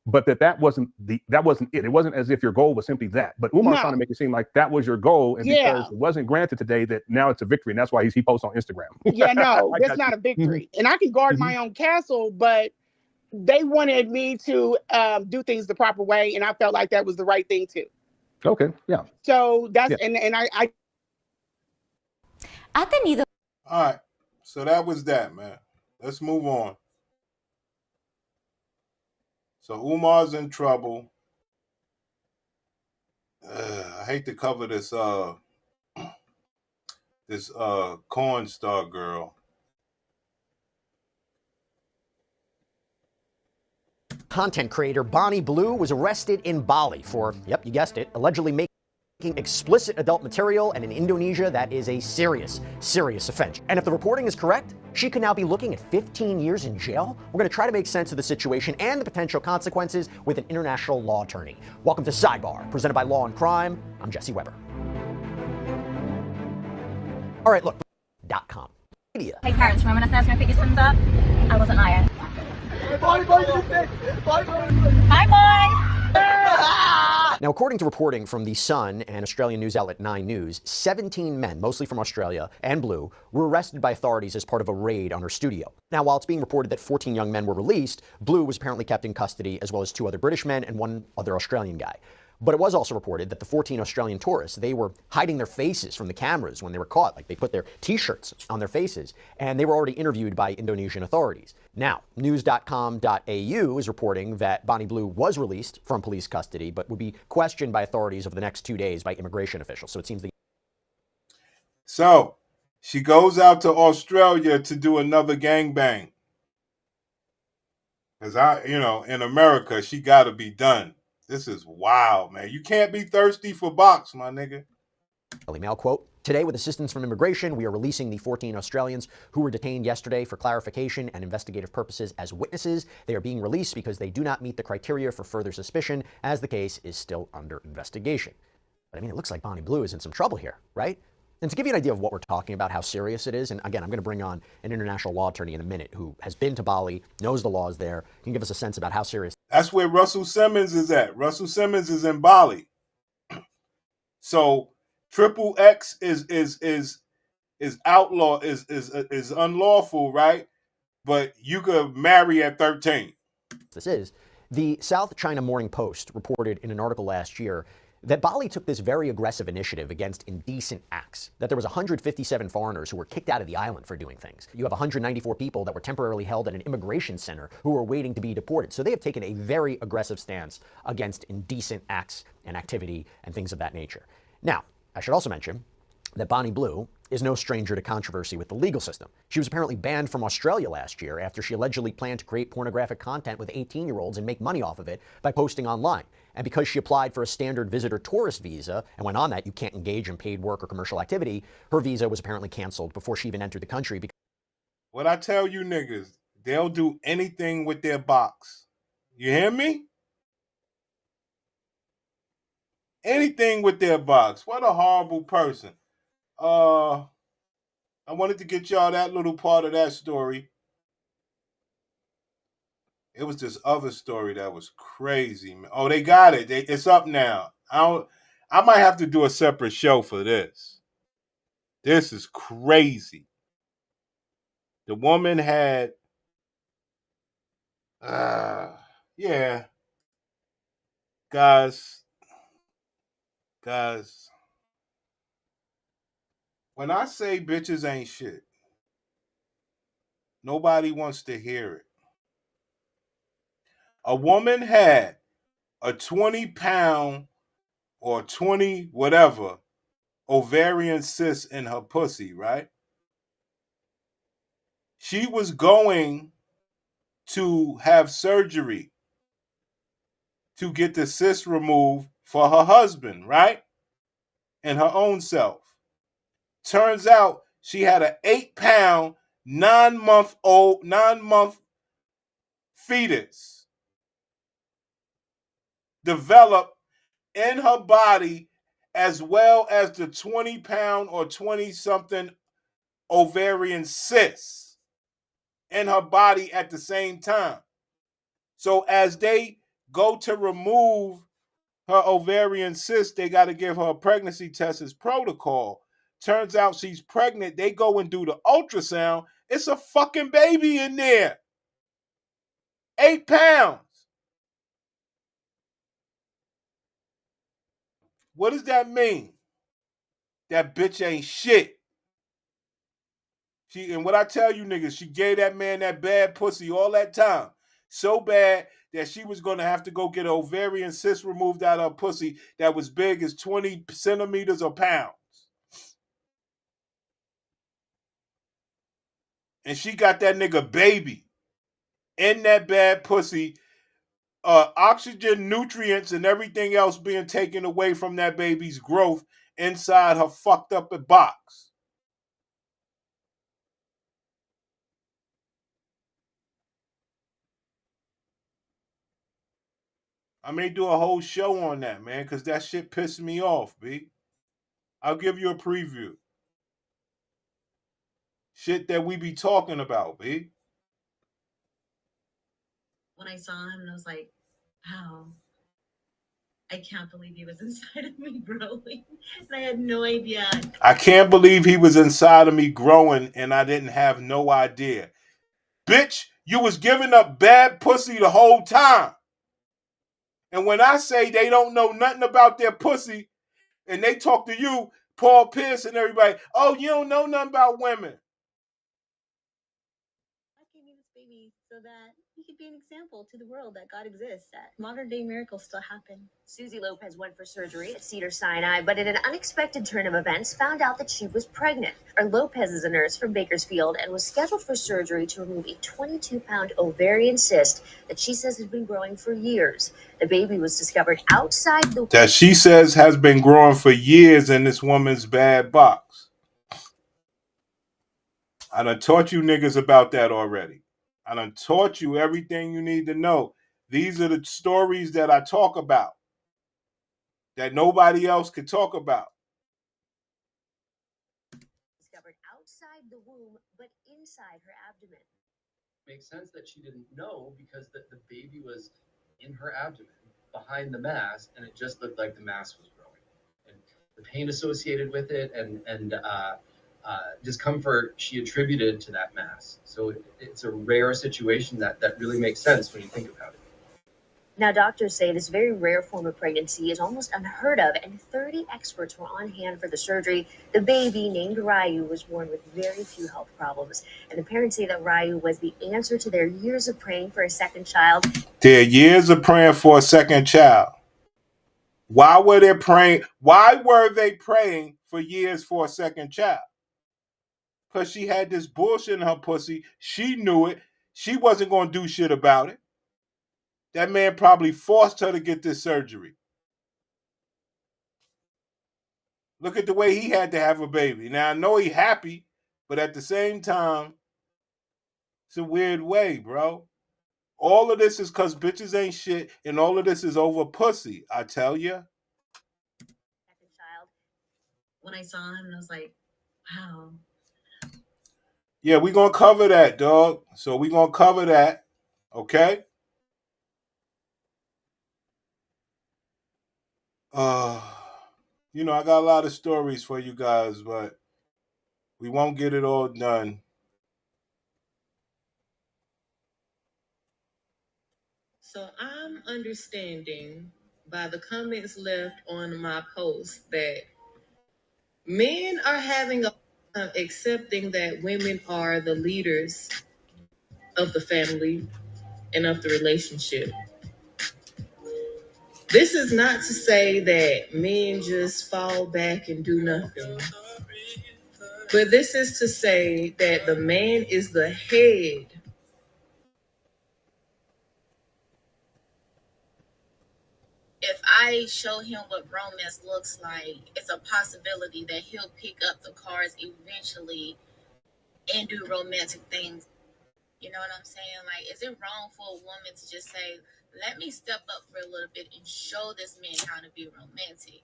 S2: But that wasn't it. It wasn't as if your goal was simply that. But Umar's trying to make it seem like that was your goal, and because it wasn't granted today, that now it's a victory, and that's why he posts on Instagram.
S15: Yeah, no, that's not a victory. And I can guard my own castle, but they wanted me to do things the proper way, and I felt like that was the right thing too.
S2: Okay, yeah.
S15: So that's and I
S1: all right. So that was that, man. Let's move on. So Umar's in trouble. I hate to cover this corn star girl.
S17: Content creator Bonnie Blue was arrested in Bali for, yep, you guessed it, allegedly making explicit adult material, and in Indonesia, that is a serious offense. And if the reporting is correct, she could now be looking at 15 years in jail. We're going to try to make sense of the situation and the potential consequences with an international law attorney. Welcome to Sidebar, presented by Law and Crime. I'm Jesse Weber. All right, look, .com. Media.
S18: Hey parents, remember when I said I was going to pick your sons up? I wasn't lying. Hi, boys!
S17: Now, according to reporting from The Sun and Australian news outlet 9 News, 17 men, mostly from Australia and Blue, were arrested by authorities as part of a raid on her studio. Now, while it's being reported that 14 young men were released, Blue was apparently kept in custody, as well as 2 other British men and 1 other Australian guy. But it was also reported that the 14 Australian tourists, they were hiding their faces from the cameras when they were caught. Like, they put their T-shirts on their faces, and they were already interviewed by Indonesian authorities. Now, news.com.au is reporting that Bonnie Blue was released from police custody, but would be questioned by authorities over the next 2 days by immigration officials. So it seems
S1: So she goes out to Australia to do another gangbang. Because in America, she got to be done. This is wild, man. You can't be thirsty for box, my nigga.
S17: Daily Mail quote, today with assistance from immigration, we are releasing the 14 Australians who were detained yesterday for clarification and investigative purposes as witnesses. They are being released because they do not meet the criteria for further suspicion, as the case is still under investigation. But I mean, it looks like Bonnie Blue is in some trouble here, right? And to give you an idea of what we're talking about, how serious it is, and again, I'm going to bring on an international law attorney in a minute who has been to Bali, knows the laws there, can give us a sense about how serious.
S1: That's where Russell Simmons is at. Russell Simmons is in Bali. So Triple X is outlaw, is unlawful, right? But you could marry at 13.
S17: This is the South China Morning Post reported in an article last year that Bali took this very aggressive initiative against indecent acts, that there was 157 foreigners who were kicked out of the island for doing things. You have 194 people that were temporarily held at an immigration center who were waiting to be deported. So they have taken a very aggressive stance against indecent acts and activity and things of that nature. Now, I should also mention, that Bonnie Blue is no stranger to controversy with the legal system. She was apparently banned from Australia last year after she allegedly planned to create pornographic content with 18-year-olds and make money off of it by posting online. And because she applied for a standard visitor tourist visa, and when on that you can't engage in paid work or commercial activity, her visa was apparently canceled before she even entered the country.
S1: What I tell you niggas, they'll do anything with their box. You hear me? Anything with their box. What a horrible person. I wanted to get y'all that little part of that story. It was this other story that was crazy, man. Oh, they got it. It's up now. I might have to do a separate show for this. This is crazy. The woman had, yeah, guys, when I say bitches ain't shit, nobody wants to hear it. A woman had a 20-pound or 20 whatever ovarian cyst in her pussy, right? She was going to have surgery to get the cyst removed for her husband, right? And her own self. Turns out she had an 8-pound, 9-month fetus develop in her body, as well as the 20-pound or 20-something ovarian cyst in her body at the same time. So as they go to remove her ovarian cyst, they got to give her a pregnancy test as protocol. Turns out she's pregnant. They go and do the ultrasound. It's a fucking baby in there. 8 pounds. What does that mean? That bitch ain't shit. And what I tell you niggas, she gave that man that bad pussy all that time. So bad that she was going to have to go get an ovarian cyst removed out of her pussy that was big as 20 centimeters or pounds. And she got that nigga baby in that bad pussy, oxygen, nutrients, and everything else being taken away from that baby's growth inside her fucked up box. I may do a whole show on that, man, because that shit pissed me off, B. I'll give you a preview. Shit that we be talking about, B.
S19: When I saw him, I was like, wow, I can't believe he was inside of me growing. And I had no idea.
S1: I can't believe he was inside of me growing and I didn't have no idea. Bitch, you was giving up bad pussy the whole time. And when I say they don't know nothing about their pussy, and they talk to you, Paul Pierce and everybody, oh, you don't know nothing about women.
S19: I gave me this baby so that he could be an example to the world that God exists, that modern day miracles still happen.
S20: Susie Lopez went for surgery at Cedars-Sinai, but in an unexpected turn of events, found out that she was pregnant. Lopez is a nurse from Bakersfield and was scheduled for surgery to remove a 22-pound ovarian cyst that she says has been growing for years. The baby was discovered outside the...
S1: That she says has been growing for years in this woman's bad box. I done taught you niggas about that already. I done taught you everything you need to know. These are the stories that I talk about that nobody else could talk about.
S20: Discovered outside the womb, but inside her abdomen.
S21: Makes sense that she didn't know because the baby was in her abdomen behind the mass, and it just looked like the mass was growing. And the pain associated with it and discomfort she attributed to that mass. So it's a rare situation that really makes sense when you think about it.
S20: Now, doctors say this very rare form of pregnancy is almost unheard of, and 30 experts were on hand for the surgery. The baby, named Ryu, was born with very few health problems, and the parents say that Ryu was the answer to their years of praying for a second child.
S1: Their years of praying for a second child. Why were they praying? Why were they praying for years for a second child. Because she had this bullshit in her pussy. She knew it. She wasn't going to do shit about it. That man probably forced her to get this surgery. Look at the way he had to have a baby. Now, I know he happy, but at the same time, it's a weird way, bro. All of this is because bitches ain't shit, and all of this is over pussy, I tell you.
S19: When I saw him, I was like, wow.
S1: Yeah, we're going to cover that, dog. So we're going to cover that, okay? You know, I got a lot of stories for you guys, but we won't get it all done.
S4: So I'm understanding by the comments left on my post that men are having a time accepting that women are the leaders of the family and of the relationship. This is not to say that men just fall back and do nothing. But this is to say that the man is the head.
S19: If I show him what romance looks like, it's a possibility that he'll pick up the cards eventually and do romantic things. You know what I'm saying? Like, is it wrong for a woman to just say, let me step up for a little bit and show this man how to be romantic?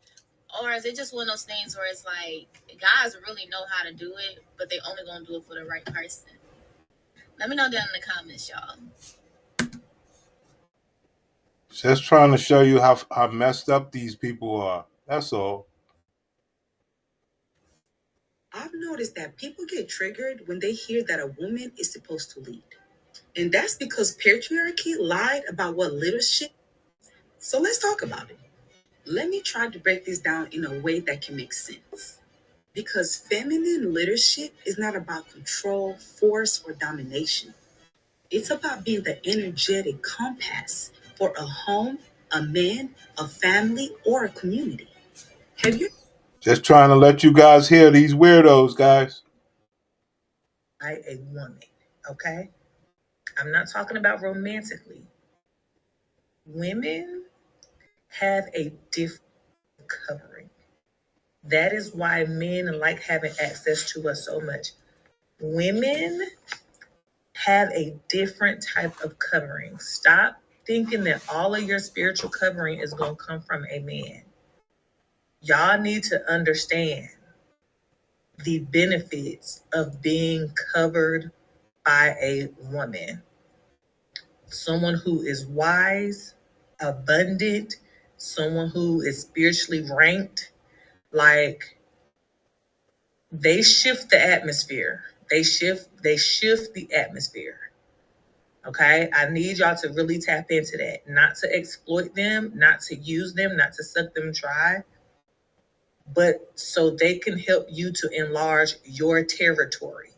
S19: Or is it just one of those things where it's like, guys really know how to do it, but they only gonna do it for the right person? Let me know down in the comments, y'all.
S1: Just trying to show you how messed up these people are. That's all.
S22: I've noticed that people get triggered when they hear that a woman is supposed to lead. And that's because patriarchy lied about what leadership. So let's talk about it. Let me try to break this down in a way that can make sense. Because feminine leadership is not about control, force, or domination. It's about being the energetic compass for a home, a man, a family, or a community. Have you?
S1: Just trying to let you guys hear these weirdos, guys.
S4: A woman, okay? I'm not talking about romantically. Women have a different covering. That is why men like having access to us so much. Women have a different type of covering. Stop thinking that all of your spiritual covering is going to come from a man. Y'all need to understand the benefits of being covered by a woman. Someone who is wise, abundant, someone who is spiritually ranked. Like, they shift the atmosphere. They shift the atmosphere. Okay, I need y'all to really tap into that. Not to exploit them, not to use them, not to suck them dry, but so they can help you to enlarge your territory.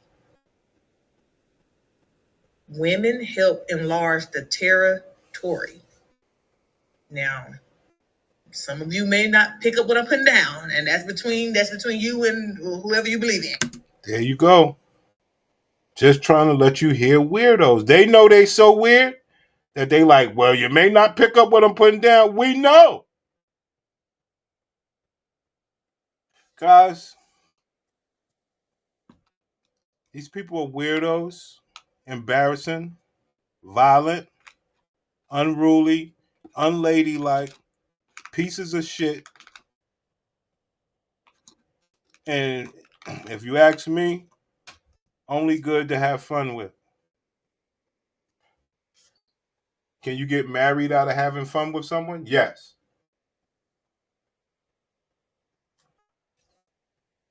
S4: Women help enlarge the territory. Now, some of you may not pick up what I'm putting down, and that's between you and whoever you believe in.
S1: There you go. Just trying to let you hear weirdos. They know they so weird that they like, well, you may not pick up what I'm putting down. We know. Guys, these people are weirdos, embarrassing, violent, unruly, unladylike, pieces of shit. And if you ask me, only good to have fun with. Can you get married out of having fun with someone? Yes.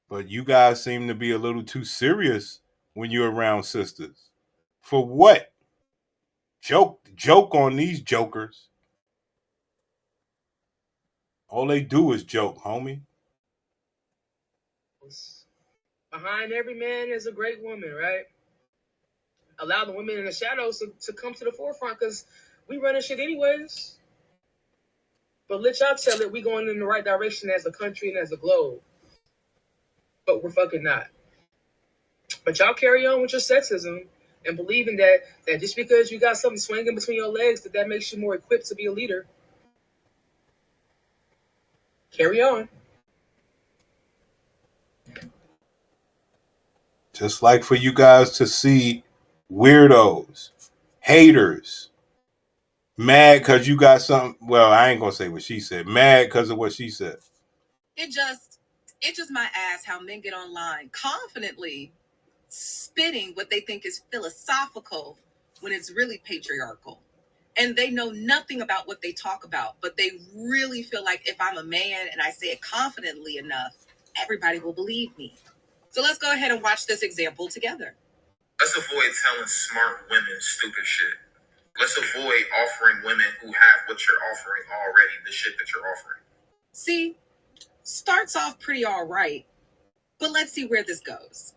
S1: But you guys seem to be a little too serious when you're around sisters. For what? Joke on these jokers. All they do is joke, homie.
S4: Behind every man is a great woman, right? Allow the women in the shadows to come to the forefront, because we running shit anyways. But let y'all tell it we going in the right direction as a country and as a globe.
S8: but we're fucking not. But y'all carry on with your sexism and believing that just because you got something swinging between your legs, that makes you more equipped to be a leader. Carry on.
S1: Just like for you guys to see weirdos, haters, mad because you got something. Well, I ain't gonna say what she said. Mad because of what she said.
S3: It just my ass how men get online confidently spitting what they think is philosophical when it's really patriarchal. And they know nothing about what they talk about, but they really feel like if I'm a man and I say it confidently enough, everybody will believe me. So let's go ahead and watch this example together.
S5: Let's avoid telling smart women stupid shit. Let's avoid offering women who have what you're offering already the shit that you're offering.
S3: See, starts off pretty all right, but let's see where this goes.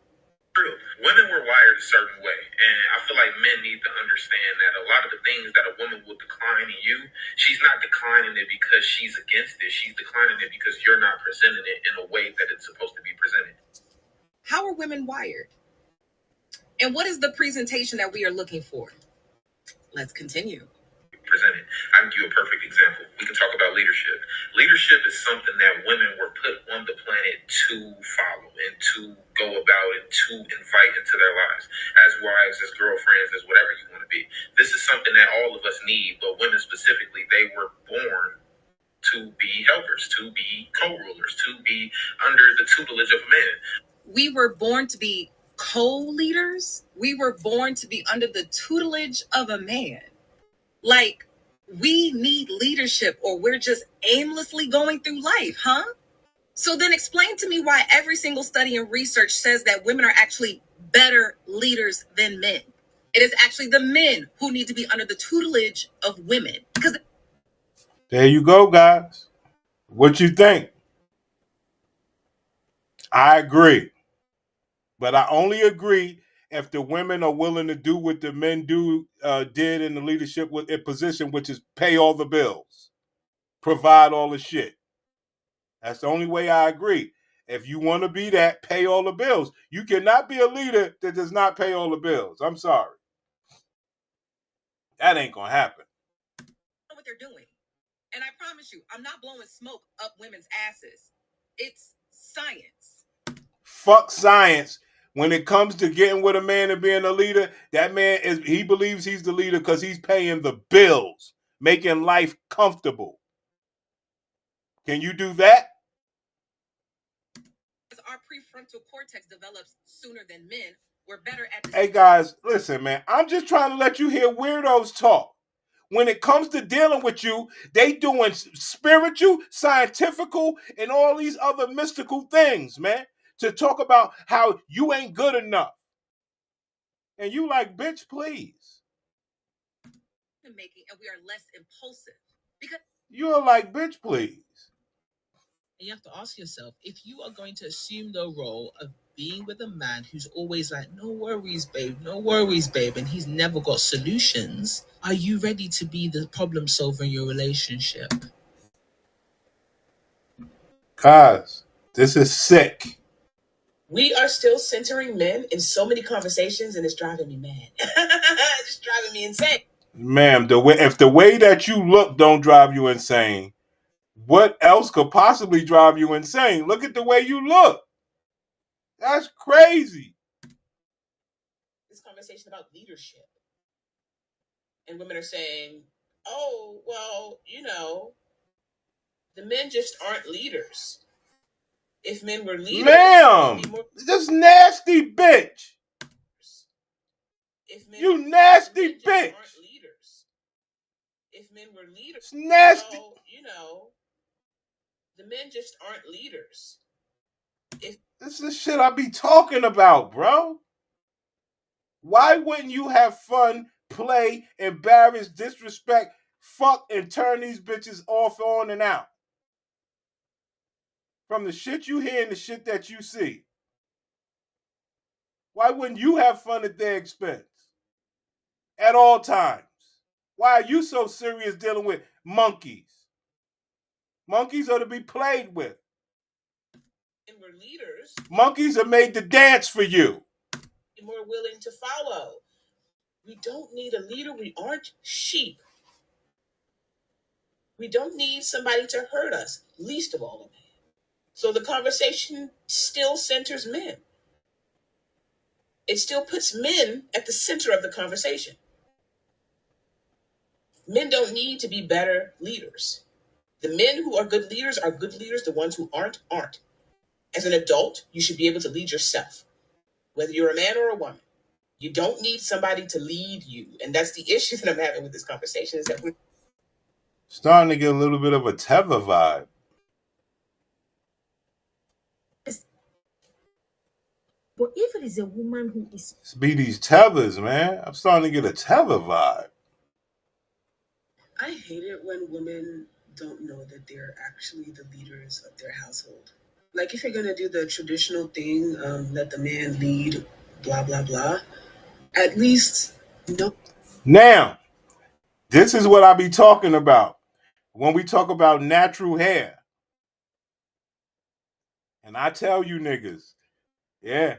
S5: True. Women were wired a certain way, and I feel like men need to understand that a lot of the things that a woman will decline in you, she's not declining it because she's against it. She's declining it because you're not presenting it in a way that it's supposed to be presented.
S3: How are women wired? And what is the presentation that we are looking for? Let's continue.
S5: Presented. I can give you a perfect example. We can talk about leadership. Leadership is something that women were put on the planet to follow and to go about and to invite into their lives as wives, as girlfriends, as whatever you want to be. This is something that all of us need, but women specifically, they were born to be helpers, to be co-rulers, to be under the tutelage of a man.
S3: We were born to be co-leaders. We were born to be under the tutelage of a man. Like, we need leadership or we're just aimlessly going through life, huh? So then explain to me why every single study and research says that women are actually better leaders than men. It is actually the men who need to be under the tutelage of women. Because
S1: there you go, guys. What you think? I agree. But I only agree if the women are willing to do what the men did in the leadership position, which is pay all the bills, provide all the shit. That's the only way I agree. If you want to be that, pay all the bills. You cannot be a leader that does not pay all the bills. I'm sorry. That ain't going to happen.
S3: I know what they're doing. And I promise you, I'm not blowing smoke up women's asses. It's science.
S1: Fuck science. When it comes to getting with a man and being a leader, that man he believes he's the leader because he's paying the bills, making life comfortable. Can you do that?
S3: Our prefrontal cortex develops sooner than men. We're better at.
S1: Hey guys, listen, man. I'm just trying to let you hear weirdos talk. When it comes to dealing with you, they doing spiritual, scientifical, and all these other mystical things, man, to talk about how you ain't good enough. And you like, bitch, please.
S3: Making, and we are less impulsive because
S1: you're like, bitch, please.
S23: And you have to ask yourself, if you are going to assume the role of being with a man who's always like, no worries, babe, and he's never got solutions, are you ready to be the problem solver in your relationship?
S1: Guys, this is sick.
S8: We are still centering men in so many conversations, and it's driving me mad. It's just driving me insane.
S1: Ma'am, if the way that you look don't drive you insane, what else could possibly drive you insane? Look at the way you look. That's crazy.
S8: This conversation about leadership. And women are saying, oh, well, the men just aren't leaders. If men were leaders,
S1: ma'am, this nasty bitch. You nasty bitch.
S8: If men were leaders,
S1: it's nasty.
S8: Well, the men just aren't leaders.
S1: This is shit I be talking about, bro. Why wouldn't you have fun, play, embarrass, disrespect, fuck, and turn these bitches off, on, and out? From the shit you hear and the shit that you see. Why wouldn't you have fun at their expense? At all times. Why are you so serious dealing with monkeys? Monkeys are to be played with.
S23: And we're leaders.
S1: Monkeys are made to dance for you.
S23: More willing to follow. We don't need a leader. We aren't sheep. We don't need somebody to hurt us, least of all a man. So the conversation still centers men. It still puts men at the center of the conversation. Men don't need to be better leaders. The men who are good leaders are good leaders. The ones who aren't, aren't. As an adult, you should be able to lead yourself, whether you're a man or a woman. You don't need somebody to lead you. And that's the issue that I'm having with this conversation, is that we're
S1: starting to get a little bit of a tether vibe.
S6: But if it is a woman who is...
S1: It's be these tethers, man. I'm starting to get a tether vibe.
S22: I hate it when women don't know that they're actually the leaders of their household. Like, if you're going to do the traditional thing, let the man lead, blah, blah, blah, at least know.
S1: Now, this is what I be talking about when we talk about natural hair. And I tell you niggas, yeah,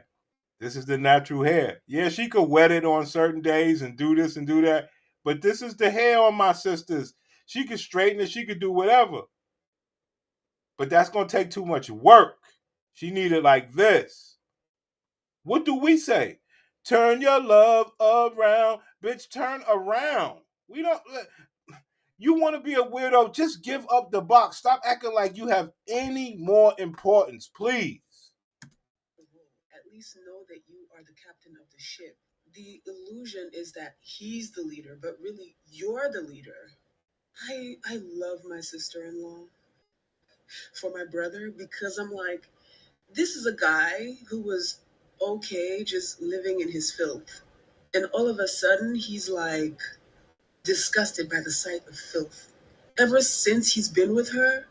S1: this is the natural hair. Yeah, she could wet it on certain days and do this and do that. But this is the hair on my sisters. She could straighten it. She could do whatever. But that's going to take too much work. She need it like this. What do we say? Turn your love around. Bitch, turn around. We don't... You want to be a weirdo, just give up the box. Stop acting like you have any more importance, please.
S22: At least know that you are the captain of the ship. The illusion is that he's the leader, but really you're the leader. I love my sister-in-law for my brother, because I'm like, this is a guy who was okay just living in his filth. And all of a sudden, he's like disgusted by the sight of filth. Ever since he's been with her,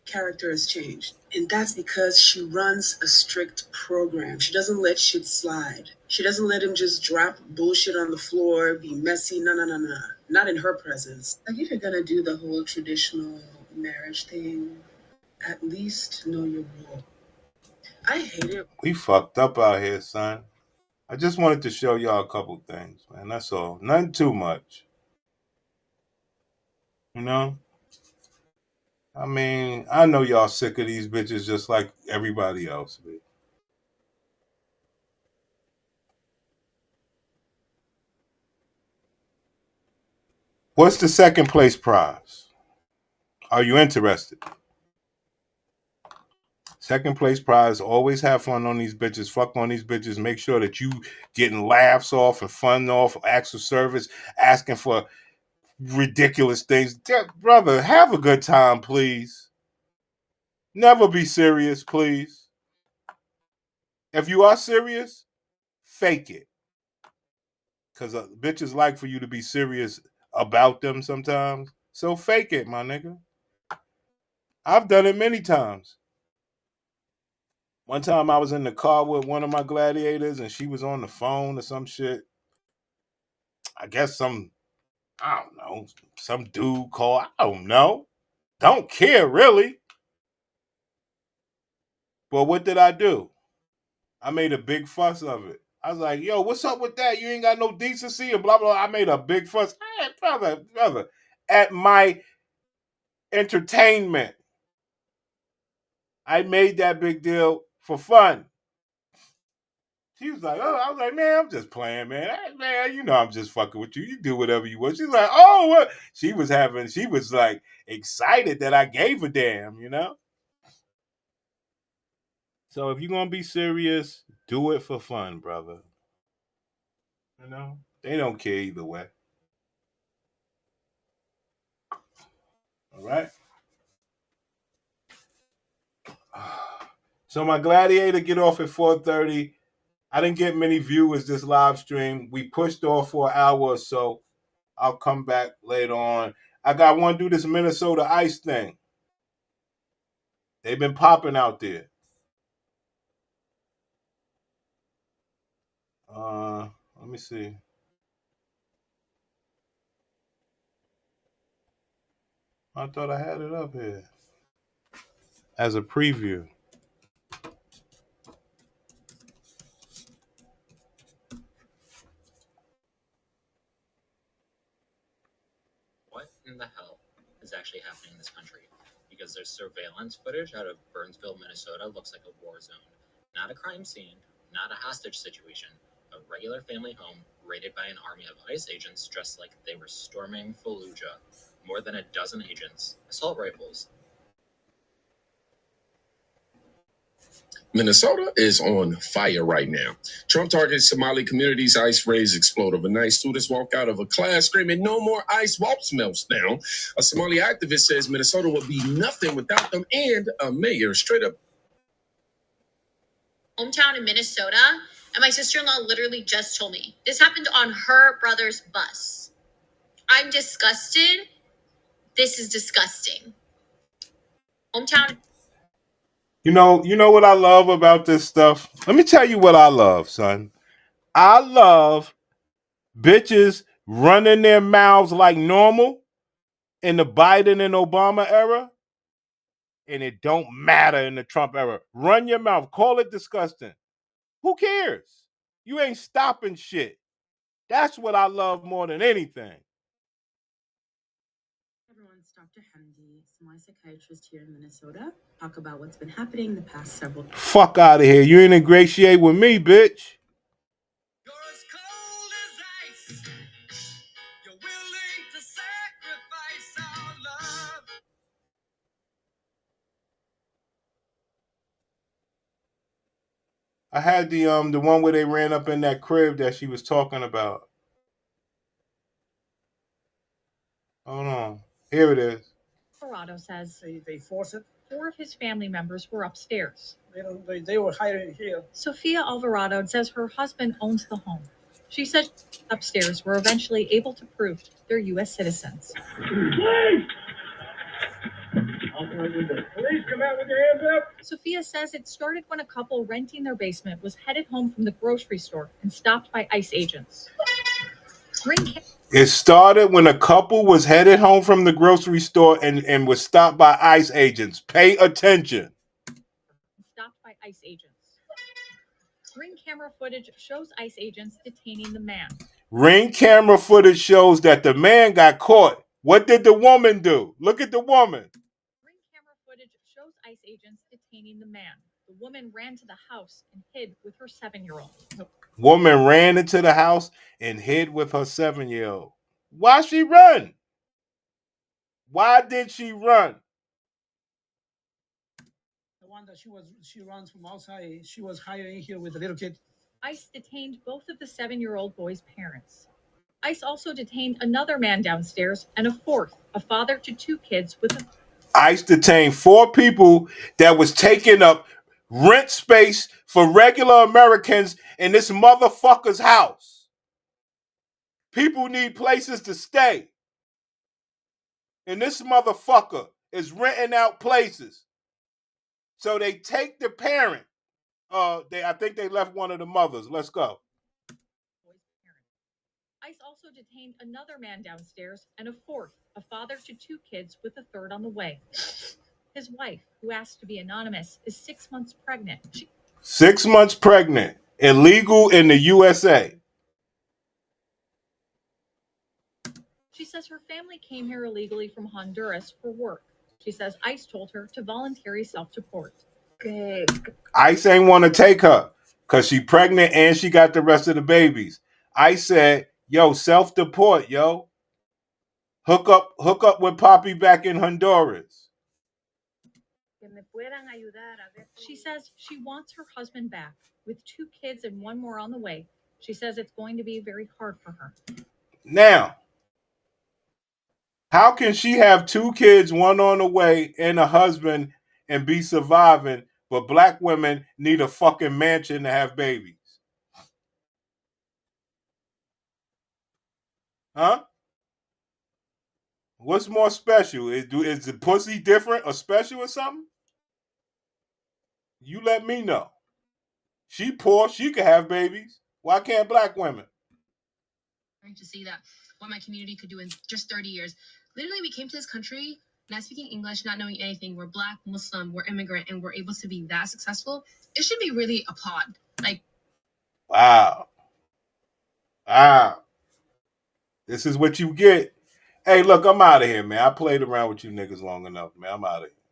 S22: character has changed. And that's because she runs a strict program. She doesn't let shit slide. She doesn't let him just drop bullshit on the floor, be messy. No. Not in her presence. Like, if you're gonna do the whole traditional marriage thing, at least know your role. I hate it.
S1: We fucked up out here, son. I just wanted to show y'all a couple things, man. That's all. Nothing too much. You know? I mean, I know y'all sick of these bitches just like everybody else, man. What's the second place prize? Are you interested? Second place prize, always have fun on these bitches, fuck on these bitches, make sure that you getting laughs off and fun off, acts of service, asking for ridiculous things. Brother, have a good time, please. Never be serious, please. If you are serious, fake it. Because bitches like for you to be serious about them sometimes. So fake it, my nigga. I've done it many times. One time I was in the car with one of my gladiators and she was on the phone or some shit. I guess I don't know, some dude called. I don't know. Don't care, really. But what did I do? I made a big fuss of it. I was like, yo, what's up with that? You ain't got no decency and blah, blah. I made a big fuss. Hey, brother, at my entertainment. I made that big deal for fun. She was like, oh, I was like, man, I'm just playing, man. Hey, man, you know I'm just fucking with you. You do whatever you want. She's like, oh, what? She was like excited that I gave a damn, you know? So if you're going to be serious, do it for fun, brother. You know? They don't care either way. All right? So my gladiator get off at 4:30. I didn't get many viewers this live stream. We pushed off for an hour or so. I'll come back later on. I want to do this Minnesota Ice thing. They've been popping out there. Let me see. I thought I had it up here as a preview.
S9: is actually happening in this country. Because there's surveillance footage out of Burnsville, Minnesota, looks like a war zone. Not a crime scene, not a hostage situation, a regular family home raided by an army of ICE agents dressed like they were storming Fallujah. More than a dozen agents, assault rifles.
S10: Minnesota is on fire right now. Trump targets Somali communities. ICE raids explode overnight. Students walk out of a class screaming, "No more ICE!" Waltz melts down. A Somali activist says Minnesota would be nothing without them, and a mayor straight up.
S11: Hometown in Minnesota, and my sister-in-law literally just told me this happened on her brother's bus. I'm disgusted. This is disgusting. Hometown.
S1: You know what I love about this stuff? Let me tell you what I love, son. I love bitches running their mouths like normal in the Biden and Obama era, and it don't matter in the Trump era. Run your mouth. Call it disgusting. Who cares? You ain't stopping shit. That's what I love more than anything.
S24: Everyone, it's Dr. Hamdi, Somali psychiatrist here in Minnesota. Talk about what's been happening the past several days.
S1: Fuck out of here. You ain't ingratiate with me, bitch. I had the one where they ran up in that crib that she was talking about. Hold on. Here it is.
S25: Alvarado says they forced it. 4 of his family members were upstairs.
S12: They were hiding here.
S25: Sophia Alvarado says her husband owns the home. She says upstairs were eventually able to prove they're U.S. citizens.
S12: Police, come out with your hands up.
S25: Sophia says it started when a couple renting their basement was headed home from the grocery store and stopped by ICE agents.
S1: It started when a couple was headed home from the grocery store and was stopped by ICE agents. Pay attention.
S25: Stopped by ICE agents. Ring camera footage shows ICE agents detaining the man.
S1: Ring camera footage shows that the man got caught. What did the woman do? Look at the woman.
S25: Ring camera footage shows ICE agents detaining the man. The woman ran to the house and hid with her 7-year-old.
S1: Woman ran into the house and hid with her 7-year-old. Why she run? Why did she run?
S12: The one that she runs from outside. She was hiding here with the little kid.
S25: ICE detained both of the 7-year-old boy's parents. ICE also detained another man downstairs and a fourth, a father to 2 kids with a...
S1: ICE detained 4 people that was taking up rent space for regular Americans in this motherfucker's house. People need places to stay. And this motherfucker is renting out places. So they take the parent. I think they left one of the mothers. Let's go.
S25: ICE also detained another man downstairs and a fourth, a father to 2 kids with a third on the way. His wife, who asked to be anonymous, is 6 months pregnant.
S1: 6 months pregnant. Illegal in the USA.
S25: She says her family came here illegally from Honduras for work. She says ICE told her to voluntarily self-deport.
S1: Good. ICE ain't want to take her because she pregnant and she got the rest of the babies. ICE said, yo, self-deport, yo. Hook up with Poppy back in Honduras.
S25: She says she wants her husband back with 2 kids and 1 more on the way. She says it's going to be very hard for her.
S1: Now, how can she have 2 kids, 1 on the way, and a husband and be surviving, but black women need a fucking mansion to have babies? Huh? What's more special? Is the pussy different or special or something? You let me know. She poor, she could have babies. Why can't black women?
S26: To see that what my community could do in just 30 years. Literally, we came to this country not speaking English, not knowing anything. We're Black, Muslim, we're immigrant, and we're able to be that successful. It should be really applauded. Like,
S1: wow. This is what you get. Hey, look, I'm out of here, man. I played around with you niggas long enough, man. I'm out of here.